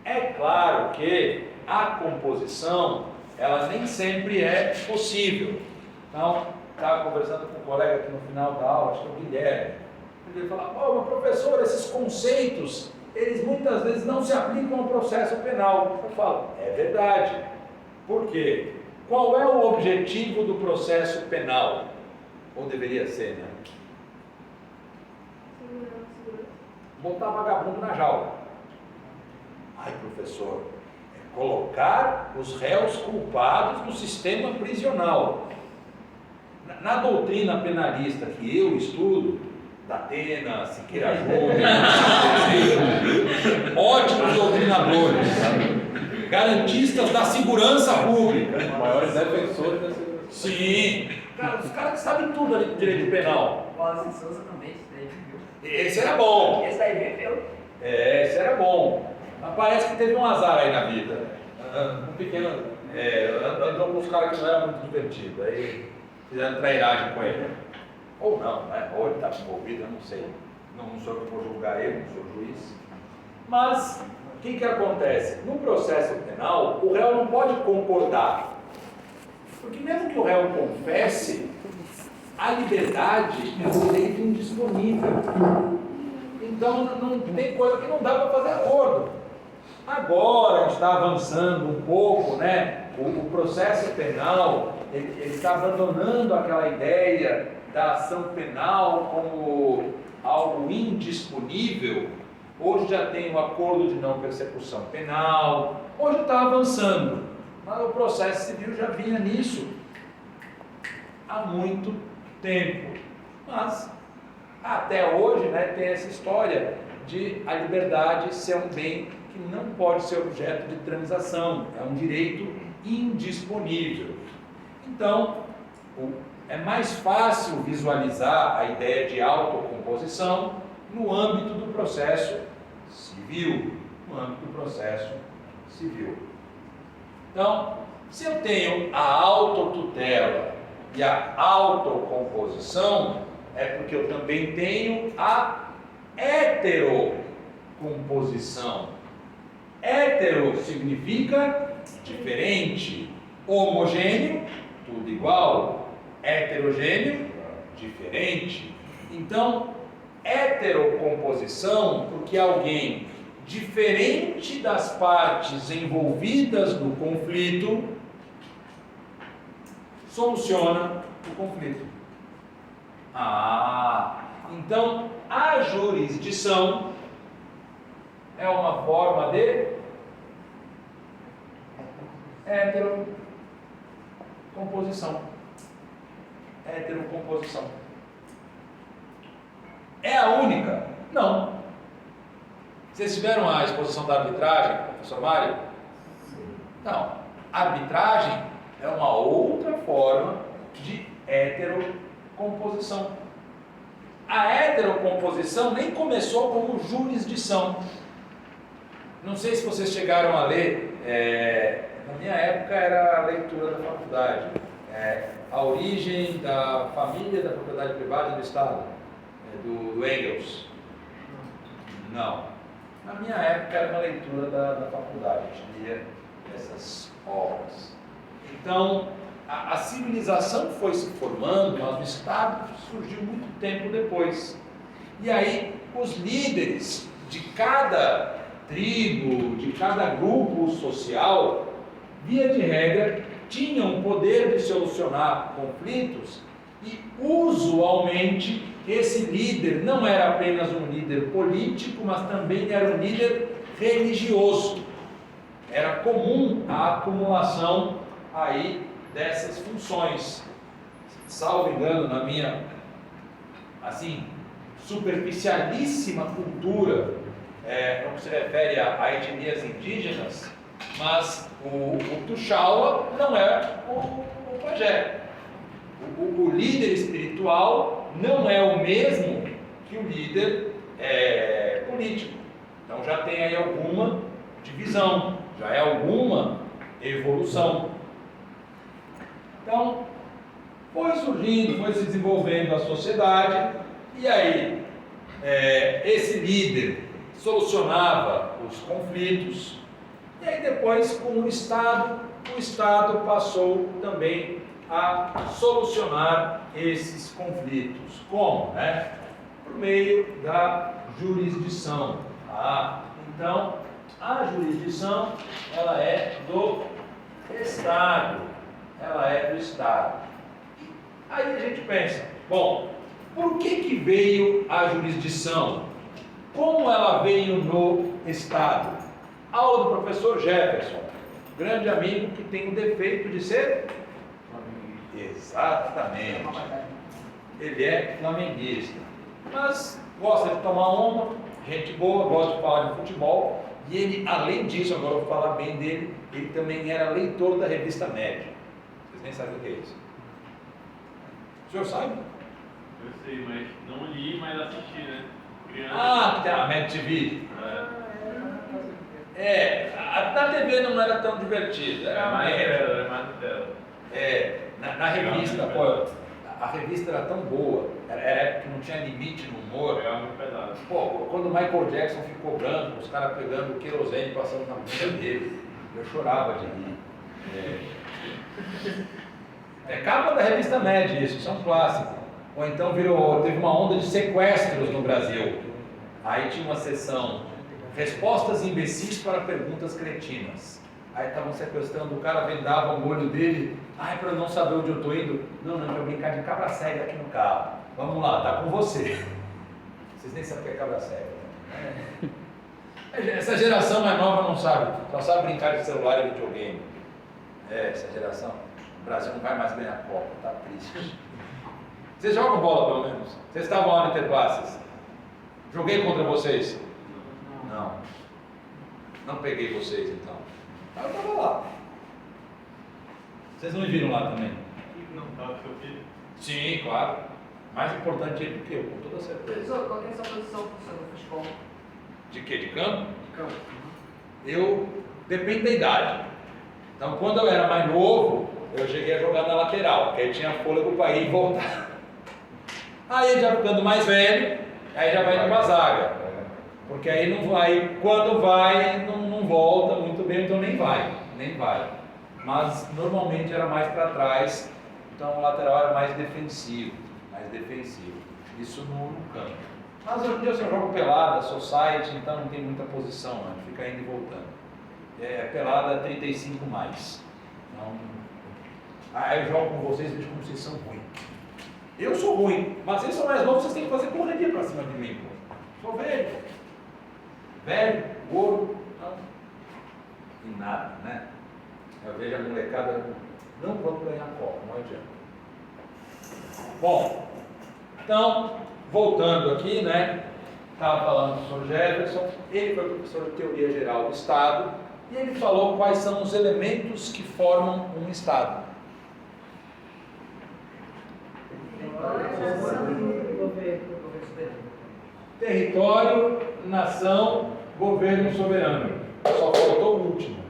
É claro que a composição, ela nem sempre é possível. Então, estava conversando com um colega aqui no final da aula, acho que é o Guilherme. Ele falava, mas professor, esses conceitos, eles muitas vezes não se aplicam ao processo penal. Eu falo, é verdade. Por quê? Qual é o objetivo do processo penal? Ou deveria ser, né? Botar vagabundo na jaula. Ai, professor, é colocar os réus culpados no sistema prisional. Na doutrina penalista que eu estudo, da Atena, Siqueira Júnior, ótimos doutrinadores, garantistas da segurança pública, Os maiores defensores da segurança. sim, cara, os caras que sabem tudo ali do direito penal. O Wallace Souza também, isso daí, viu? Esse era bom. Esse daí viveu. Esse era bom. Mas parece que teve um azar aí na vida. Um pequeno. Andou com uns caras que não era muito divertido. Aí fizeram trairagem com ele. Ou não, né? Ou ele estava envolvido, eu não sei. Não sou eu que vou julgar ele, não sou juiz. Mas o que acontece? No processo penal, o réu não pode concordar. Porque mesmo que o réu confesse, a liberdade é um direito indisponível. Então não tem coisa que não dá para fazer acordo. Agora a gente está avançando um pouco, né? O processo penal, ele está abandonando aquela ideia da ação penal como algo indisponível. Hoje já tem o acordo de não persecução penal, hoje está avançando, mas o processo civil já vinha nisso há muito tempo. Mas até hoje, né, tem essa história de a liberdade ser um bem que não pode ser objeto de transação, é um direito indisponível. Então, é mais fácil visualizar a ideia de autocomposição no âmbito do processo civil. Então, se eu tenho a autotutela e a autocomposição, é porque eu também tenho a heterocomposição. Hétero significa diferente, homogêneo, tudo igual, heterogêneo, diferente. Então, heterocomposição, porque alguém diferente das partes envolvidas no conflito soluciona o conflito. Então a jurisdição é uma forma de heterocomposição. É a única? Não. Vocês tiveram a exposição da arbitragem, professor Mário? Não. A arbitragem é uma outra forma de heterocomposição. A heterocomposição nem começou como jurisdição. Não sei se vocês chegaram a ler, na minha época era a leitura da faculdade, A Origem da Família, da Propriedade Privada e do Estado, do Engels. Não. Na minha época era uma leitura da faculdade, a gente lia essas obras. Então, a civilização foi se formando, mas o Estado surgiu muito tempo depois. E aí, os líderes de cada tribo, de cada grupo social, via de regra, tinham o poder de solucionar conflitos e, usualmente, esse líder não era apenas um líder político, mas também era um líder religioso. Era comum a acumulação aí dessas funções. Salvo engano, na minha, assim, superficialíssima cultura, no que se refere a etnias indígenas, mas o Tuxaua não é o pajé. O líder espiritual não é o mesmo que o líder político. Então já tem aí alguma divisão, já é alguma evolução. Então, foi surgindo, foi se desenvolvendo a sociedade, e aí esse líder solucionava os conflitos, e aí depois, com o Estado passou também a solucionar esses conflitos. Como? Por meio da jurisdição. Então, a jurisdição, ela é do Estado. Aí a gente pensa, bom, por que veio a jurisdição? Como ela veio no Estado? Aula do professor Jefferson, grande amigo que tem o defeito de ser exatamente. Ele é flamenguista, mas gosta de tomar uma, gente boa, gosta de falar de futebol, e ele, além disso, agora eu vou falar bem dele, ele também era leitor da revista Média. Vocês nem sabem o que é isso. O senhor sabe? Eu sei, mas não li, mas assisti, né? Ah, que tem a Mad TV. Na TV não era tão divertido, era mais tela. na revista, pô, a revista era tão boa, era época que não tinha limite no humor. Pegava muito pesado. Pô, quando o Michael Jackson ficou branco, os caras pegando o querosene passando na bunda dele, eu chorava de rir. É capa da revista Mad isso é um clássico. Ou então teve uma onda de sequestros no Brasil. Aí tinha uma sessão, respostas imbecis para perguntas cretinas. Aí estavam sequestrando o cara, vendavam o olho dele. Ai, para eu não saber onde eu estou indo. Não, para eu brincar de cabra cega aqui no carro. Vamos lá, tá com você. Vocês nem sabem o que é cabra cega. Essa geração mais nova não sabe. Só sabe brincar de celular e videogame. Essa geração. O Brasil não vai mais ganhar Copa, tá triste. Vocês jogam bola pelo menos? Vocês estavam lá no Interclasses? Joguei contra vocês? Não. Não peguei vocês então. Eu estava lá. Vocês não me viram lá também? Não, tá, seu filho. Sim, claro. Mais importante ele do que eu, com toda certeza. Qual é a sua posição no futebol? De quê? De campo? De campo. Depende da idade. Então, quando eu era mais novo, eu cheguei a jogar na lateral, porque aí tinha fôlego para ir e voltar. Aí já ficando mais velho, aí já vai indo para a zaga. Porque aí não vai, quando vai, não volta muito bem, então nem vai. Mas normalmente era mais para trás, então o lateral era mais defensivo. Isso no campo. Mas hoje em dia eu jogo pelada, society, então não tem muita posição, né? Fica indo e voltando. Pelada 35 mais. Então, aí eu jogo com vocês e vejo como vocês são ruins. Eu sou ruim, mas vocês são mais novos, vocês têm que fazer correria pra cima de mim. Pô. Sou velho, gordo, não. E nada, né? Eu vejo a molecada, não vamos ganhar a Copa, não adianta. Bom, então, voltando aqui, né? Estava falando do professor Jefferson, ele foi professor de Teoria Geral do Estado, e ele falou quais são os elementos que formam um Estado. Território, nação, governo soberano. Só faltou o último.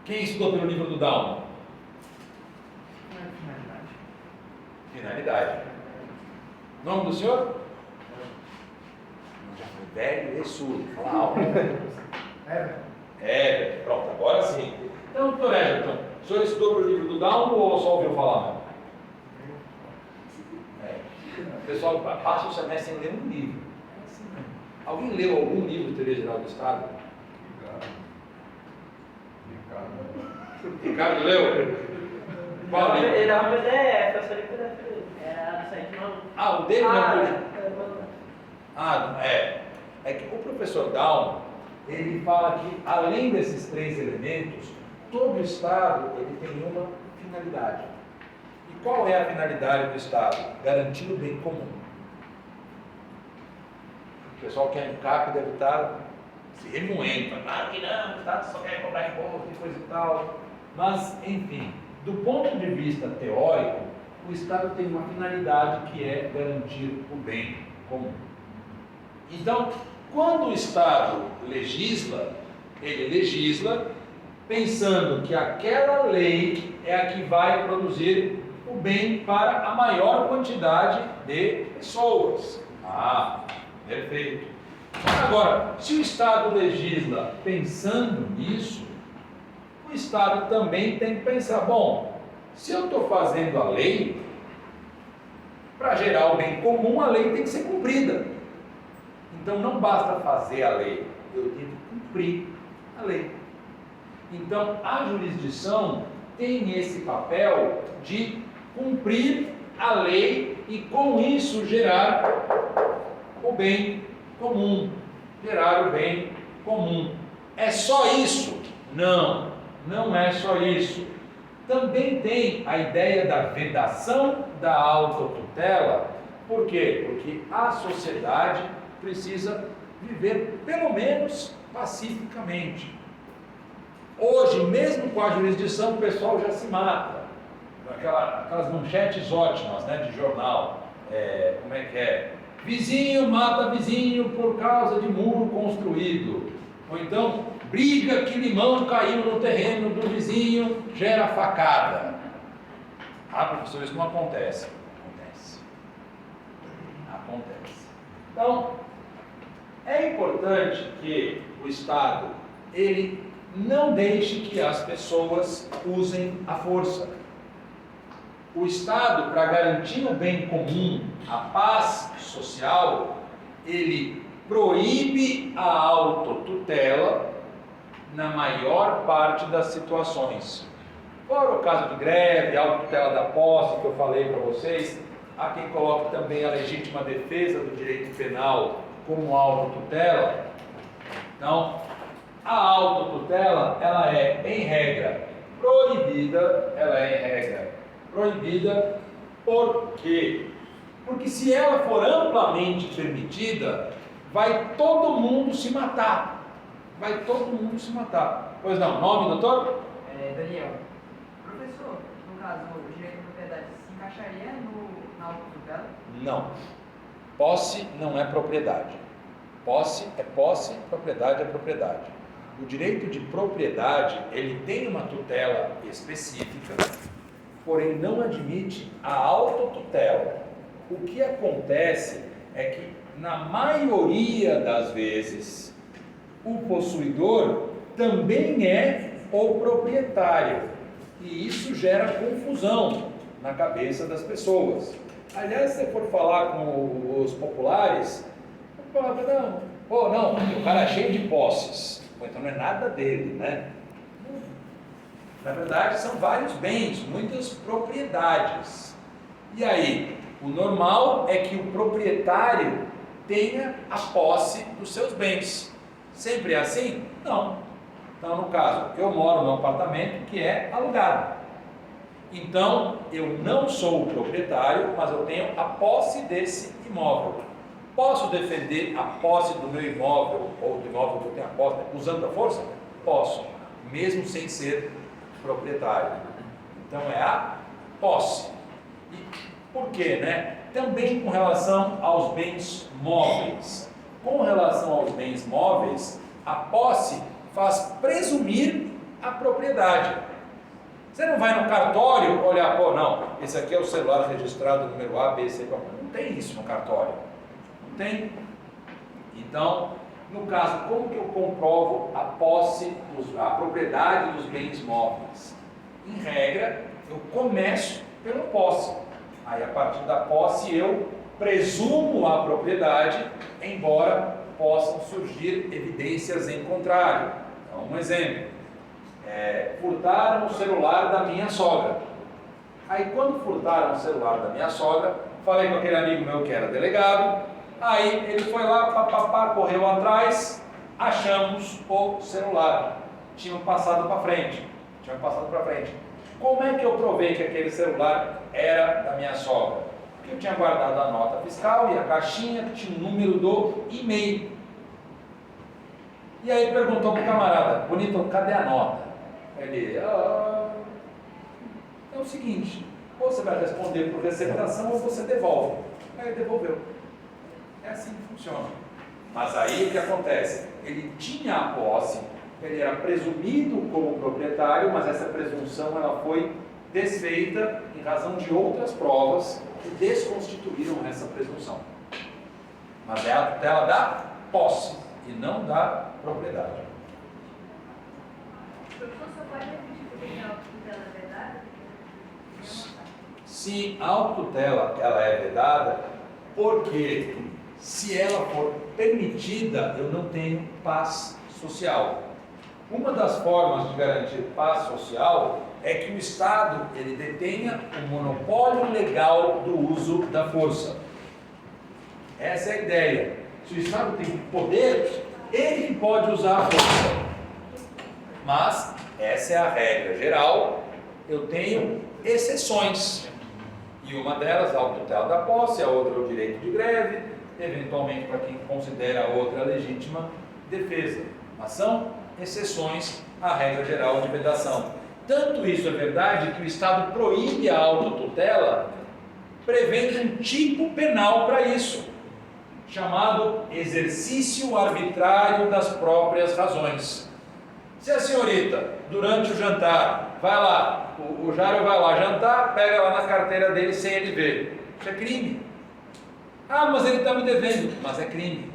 Quem estudou pelo livro do Down? Finalidade. Nome do senhor? Já foi velho e surdo. Fala alto. Pronto, agora sim. Então, doutor Everton, o senhor estudou pelo livro do Down ou só ouviu falar? O pessoal passa o semestre sem ler um livro. Alguém leu algum livro de Teoria Geral do Estado? Ricardo leu? Qual livro? Ele dá um PDF, eu só li PDF dele. Era no site não. O dele não é. É que o professor Down, ele fala que além desses três elementos, todo Estado ele tem uma finalidade. E qual é a finalidade do Estado? Garantir o bem comum. O pessoal que é ANCAP deve estar se remoendo. Claro que não, o Estado só quer cobrar imposto e coisa e tal. Mas, enfim, do ponto de vista teórico, o Estado tem uma finalidade que é garantir o bem comum. Então, quando o Estado legisla, ele legisla pensando que aquela lei é a que vai produzir o bem para a maior quantidade de pessoas. Perfeito. Agora, se o Estado legisla pensando nisso, o Estado também tem que pensar, bom, se eu estou fazendo a lei, para gerar o bem comum, a lei tem que ser cumprida. Então não basta fazer a lei, eu tenho que cumprir a lei. Então a jurisdição tem esse papel de cumprir a lei e com isso gerar o bem comum. Gerar o bem comum. É só isso? Não, não é só isso. Também tem a ideia da vedação da autotutela. Por quê? Porque a sociedade precisa viver pelo menos pacificamente. Hoje, mesmo com a jurisdição, o pessoal já se mata. Aquelas manchetes ótimas, né, de jornal. Como é que é? Vizinho mata vizinho por causa de muro construído. Ou então, briga que limão caiu no terreno do vizinho, gera facada. Ah, professor, isso não acontece. Acontece. Então, é importante que o Estado, ele não deixe que as pessoas usem a força. O Estado, para garantir o bem comum, a paz social, ele proíbe a autotutela na maior parte das situações. Fora o caso de greve, a autotutela da posse que eu falei para vocês, há quem coloque também a legítima defesa do direito penal como autotutela. Então, a autotutela, ela é, em regra, proibida. Proibida por quê? Porque se ela for amplamente permitida, vai todo mundo se matar. Pois não, nome, doutor? Daniel. Professor, no caso, o direito à propriedade se encaixaria na autotutela? Não. Posse não é propriedade. Posse é posse, propriedade é propriedade. O direito de propriedade, ele tem uma tutela específica, porém não admite a autotutela. O que acontece é que, na maioria das vezes, o possuidor também é o proprietário. E isso gera confusão na cabeça das pessoas. Aliás, se você for falar com os populares, não, o cara é cheio de posses. Então não é nada dele, né? Na verdade, são vários bens, muitas propriedades. E aí, o normal é que o proprietário tenha a posse dos seus bens. Sempre é assim? Não. Então, no caso, eu moro num apartamento que é alugado. Então, eu não sou o proprietário, mas eu tenho a posse desse imóvel. Posso defender a posse do meu imóvel, ou do imóvel que eu tenho a posse, usando a força? Posso, mesmo sem ser proprietário. Então, é a posse. E por quê, né? Também com relação aos bens móveis. Com relação aos bens móveis, a posse faz presumir a propriedade. Você não vai no cartório olhar, não, esse aqui é o celular registrado número A, B, C, não tem isso no cartório. Não tem. Então, no caso, como que eu comprovo a posse, a propriedade dos bens móveis? Em regra, eu começo pela posse. Aí, a partir da posse, eu presumo a propriedade, embora possam surgir evidências em contrário. Então, um exemplo. Furtaram o celular da minha sogra. Aí, quando furtaram o celular da minha sogra, falei com aquele amigo meu que era delegado. Aí, ele foi lá, correu atrás, achamos o celular. Tinham passado para frente. Como é que eu provei que aquele celular era da minha sogra? Porque eu tinha guardado a nota fiscal e a caixinha que tinha o número do e-mail. E aí perguntou para o camarada, bonito, cadê a nota? Ele, é o seguinte, ou você vai responder por receptação ou você devolve. Aí ele devolveu. É assim que funciona. Mas aí o que acontece? Ele tinha a posse, ele era presumido como proprietário, mas essa presunção ela foi desfeita em razão de outras provas que desconstituíram essa presunção. Mas é a tutela da posse e não da propriedade. Professor, pode repetir por que a autotutela é vedada? Sim, a autotutela ela é vedada porque se ela for permitida, eu não tenho paz social. Uma das formas de garantir paz social é que o Estado ele detenha o monopólio legal do uso da força. Essa é a ideia. Se o Estado tem poder, ele pode usar a força. Mas essa é a regra geral. Eu tenho exceções. E uma delas, a autotutela da posse, a outra é o direito de greve, eventualmente para quem considera a outra legítima defesa. Mas são exceções à regra geral de vedação. Tanto isso é verdade que o Estado proíbe a autotutela, prevendo um tipo penal para isso. chamado exercício arbitrário das próprias razões. Se a senhorita, durante o jantar, vai lá, o Jário vai lá jantar, pega lá na carteira dele sem ele ver, isso é crime. Ah, mas ele está me devendo, mas é crime.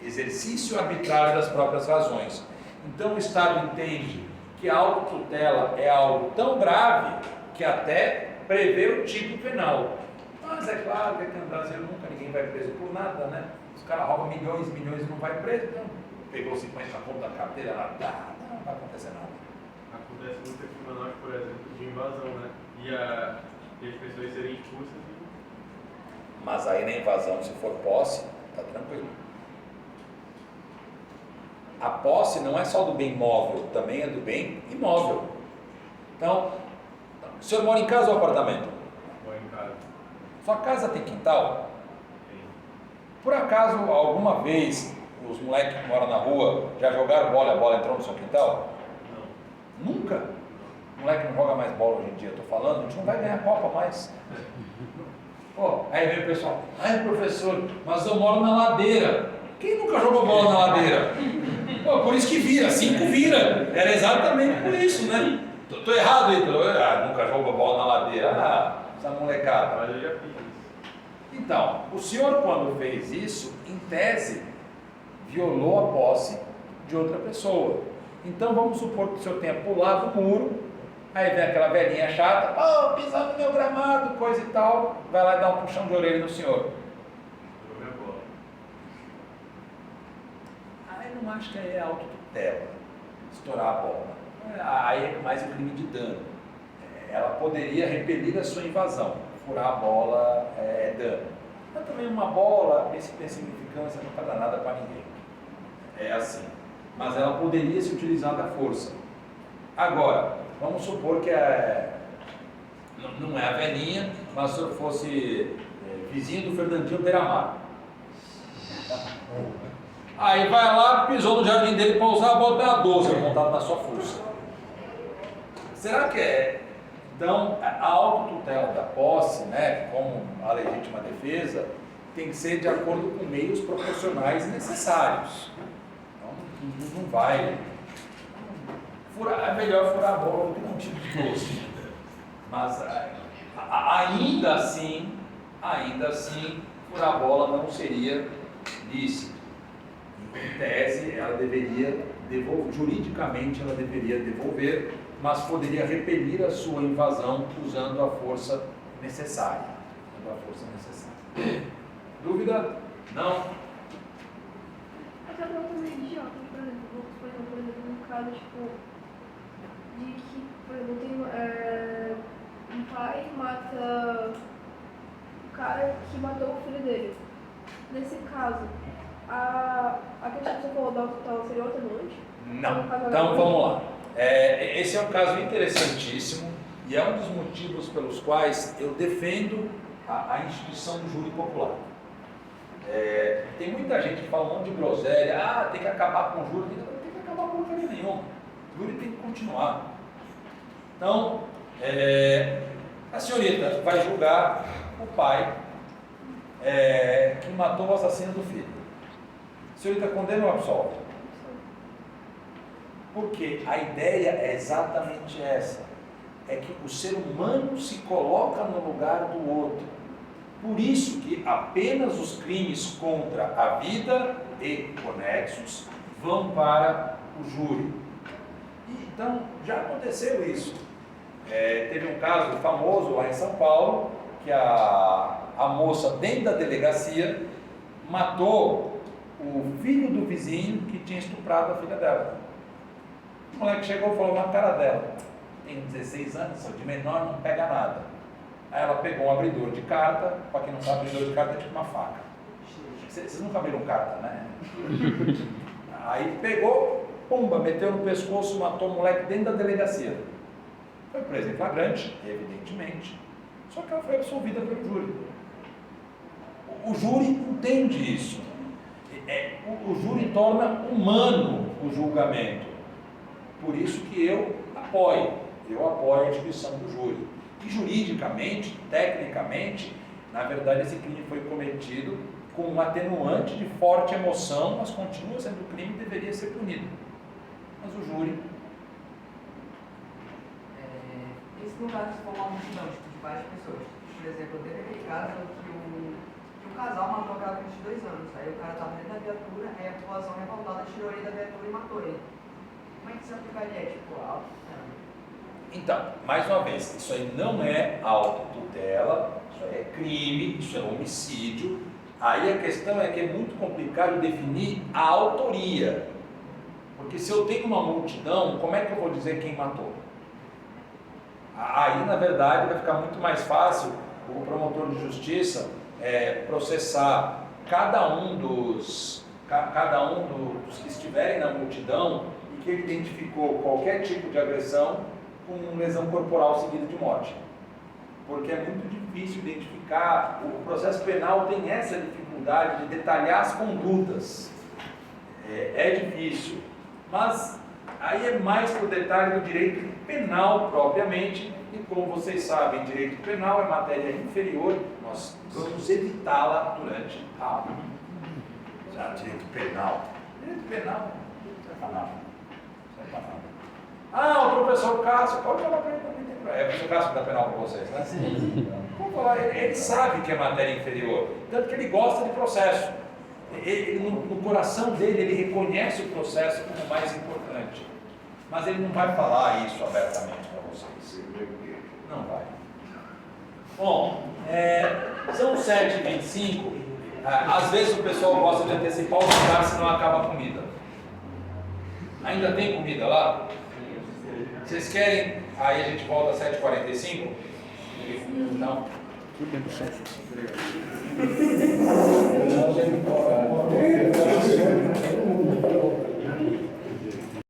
Exercício arbitrário das próprias razões. Então o Estado entende que a autotutela é algo tão grave que até prevê o tipo penal. Mas é claro que aqui no Brasil nunca ninguém vai preso por nada, né? Os caras roubam milhões e milhões e não vai preso, então pegou 50 pontos da carteira lá, não vai acontecer nada. Acontece muito aqui em Manaus, por exemplo, de invasão, né? E as pessoas serem expulsas e... Mas aí na invasão, se for posse, tá tranquilo. A posse não é só do bem móvel, também é do bem imóvel. Então, o senhor mora em casa ou apartamento? Ou em casa. Sua casa tem quintal? Tem. Por acaso, alguma vez, os moleques que moram na rua já jogaram bola e a bola entrou no seu quintal? Não. Nunca? O moleque não joga mais bola hoje em dia, eu estou falando, a gente não vai ganhar Copa mais. Pô, aí vem o pessoal, ai professor, mas eu moro na ladeira. Quem nunca jogou bola na ladeira? Pô, por isso que vira, 5 vira. Era exatamente por isso, né? Tô errado aí, nunca jogou bola na ladeira. Essa molecada. Mas eu já fiz isso. Então, o senhor quando fez isso, em tese, violou a posse de outra pessoa. Então vamos supor que o senhor tenha pulado o muro, aí vem aquela velhinha chata, pisando no meu gramado, coisa e tal, vai lá e dá um puxão de orelha no senhor. Jogou minha bola. Aí não acho que aí é autotutela, estourar a bola. Aí é mais um crime de dano. Ela poderia repelir a sua invasão. Furar a bola é dano. Mas também uma bola, esse tem significância, não vai dar nada para ninguém. É assim. Mas ela poderia se utilizar da força. Agora, vamos supor que não é a velhinha, mas se eu fosse vizinho do Fernandinho Beiramar. Aí vai lá, pisou no jardim dele para usar a bola da 12 montada na sua força. Será que é? Então, a autotutela da posse, né, como a legítima defesa, tem que ser de acordo com meios proporcionais e necessários. Então, não vai. É melhor furar a bola do que um tipo de doce. Mas ainda assim, furar a bola não seria lícito. Em tese, ela deveria devolver, juridicamente ela deveria devolver, mas poderia repelir a sua invasão usando a força necessária. Dúvida? Não? Essa pergunta meio idiota, por exemplo, no caso, tipo, de que, por exemplo, tem um pai mata o cara que matou o filho dele. Nesse caso, a questão que você falou da autotutela seria outra noite? Não. Então vamos lá. Esse é um caso interessantíssimo e é um dos motivos pelos quais eu defendo a instituição do júri popular. Tem muita gente que fala um monte de groselha, tem que acabar com o júri, não tem que acabar com o júri nenhum. O júri tem que continuar. Então, a senhorita vai julgar o pai que matou o assassino do filho. A senhorita condena ou absolve? Porque a ideia é exatamente essa, é que o ser humano se coloca no lugar do outro. Por isso que apenas os crimes contra a vida e conexos vão para o júri. Então, já aconteceu isso. Teve um caso famoso lá em São Paulo, que a moça dentro da delegacia matou o filho do vizinho que tinha estuprado a filha dela. O moleque chegou e falou na cara dela, tem 16 anos, de menor não pega nada. Aí ela pegou um abridor de carta, para quem não sabe, abridor de carta é tipo uma faca. Vocês nunca abriram carta, né? Aí pegou, pumba, meteu no pescoço, matou o moleque dentro da delegacia. Foi presa em flagrante, evidentemente, só que ela foi absolvida pelo júri. O júri entende isso. O júri torna humano o julgamento. Por isso que eu apoio a instituição do júri. E juridicamente, tecnicamente, Na verdade, esse crime foi cometido com um atenuante de forte emoção, mas continua sendo crime e deveria ser punido. Mas o júri... Esse no caso, se for uma multidão tipo, de várias pessoas. Por exemplo, teve aquele caso que o casal matou aquela criança de 2 anos. Aí o cara estava dentro da viatura, aí a população revoltada tirou ele da viatura e matou ele. Como é que você aplicaria? Tipo, Então, mais uma vez, isso aí não é autotutela, isso aí é crime, isso é homicídio. Aí a questão é que é muito complicado definir a autoria. Porque se eu tenho uma multidão, como é que eu vou dizer quem matou? Aí, na verdade, vai ficar muito mais fácil o promotor de justiça processar cada um dos que estiverem na multidão e que ele identificou qualquer tipo de agressão com lesão corporal seguida de morte. Porque é muito difícil identificar, o processo penal tem essa dificuldade de detalhar as condutas. É difícil, mas aí é mais para o detalhe do direito penal propriamente, e como vocês sabem, direito penal é matéria inferior, nós vamos evitá-la durante a aula. Já direito penal. Direito penal, não vai falar. Ah, o professor Cássio, pode falar para ele também. É o professor Cássio que dá penal para vocês, né? Sim. Vamos falar, ele sabe que é matéria inferior, tanto que ele gosta de processo. No coração dele, ele reconhece o processo como mais importante. Mas ele não vai falar isso abertamente para vocês. Não vai. Bom, são 7h25. Às vezes o pessoal gosta de antecipar o lugar, senão acaba a comida. Ainda tem comida lá? Vocês querem? Aí a gente volta às 7h45? Não? Tudo bem,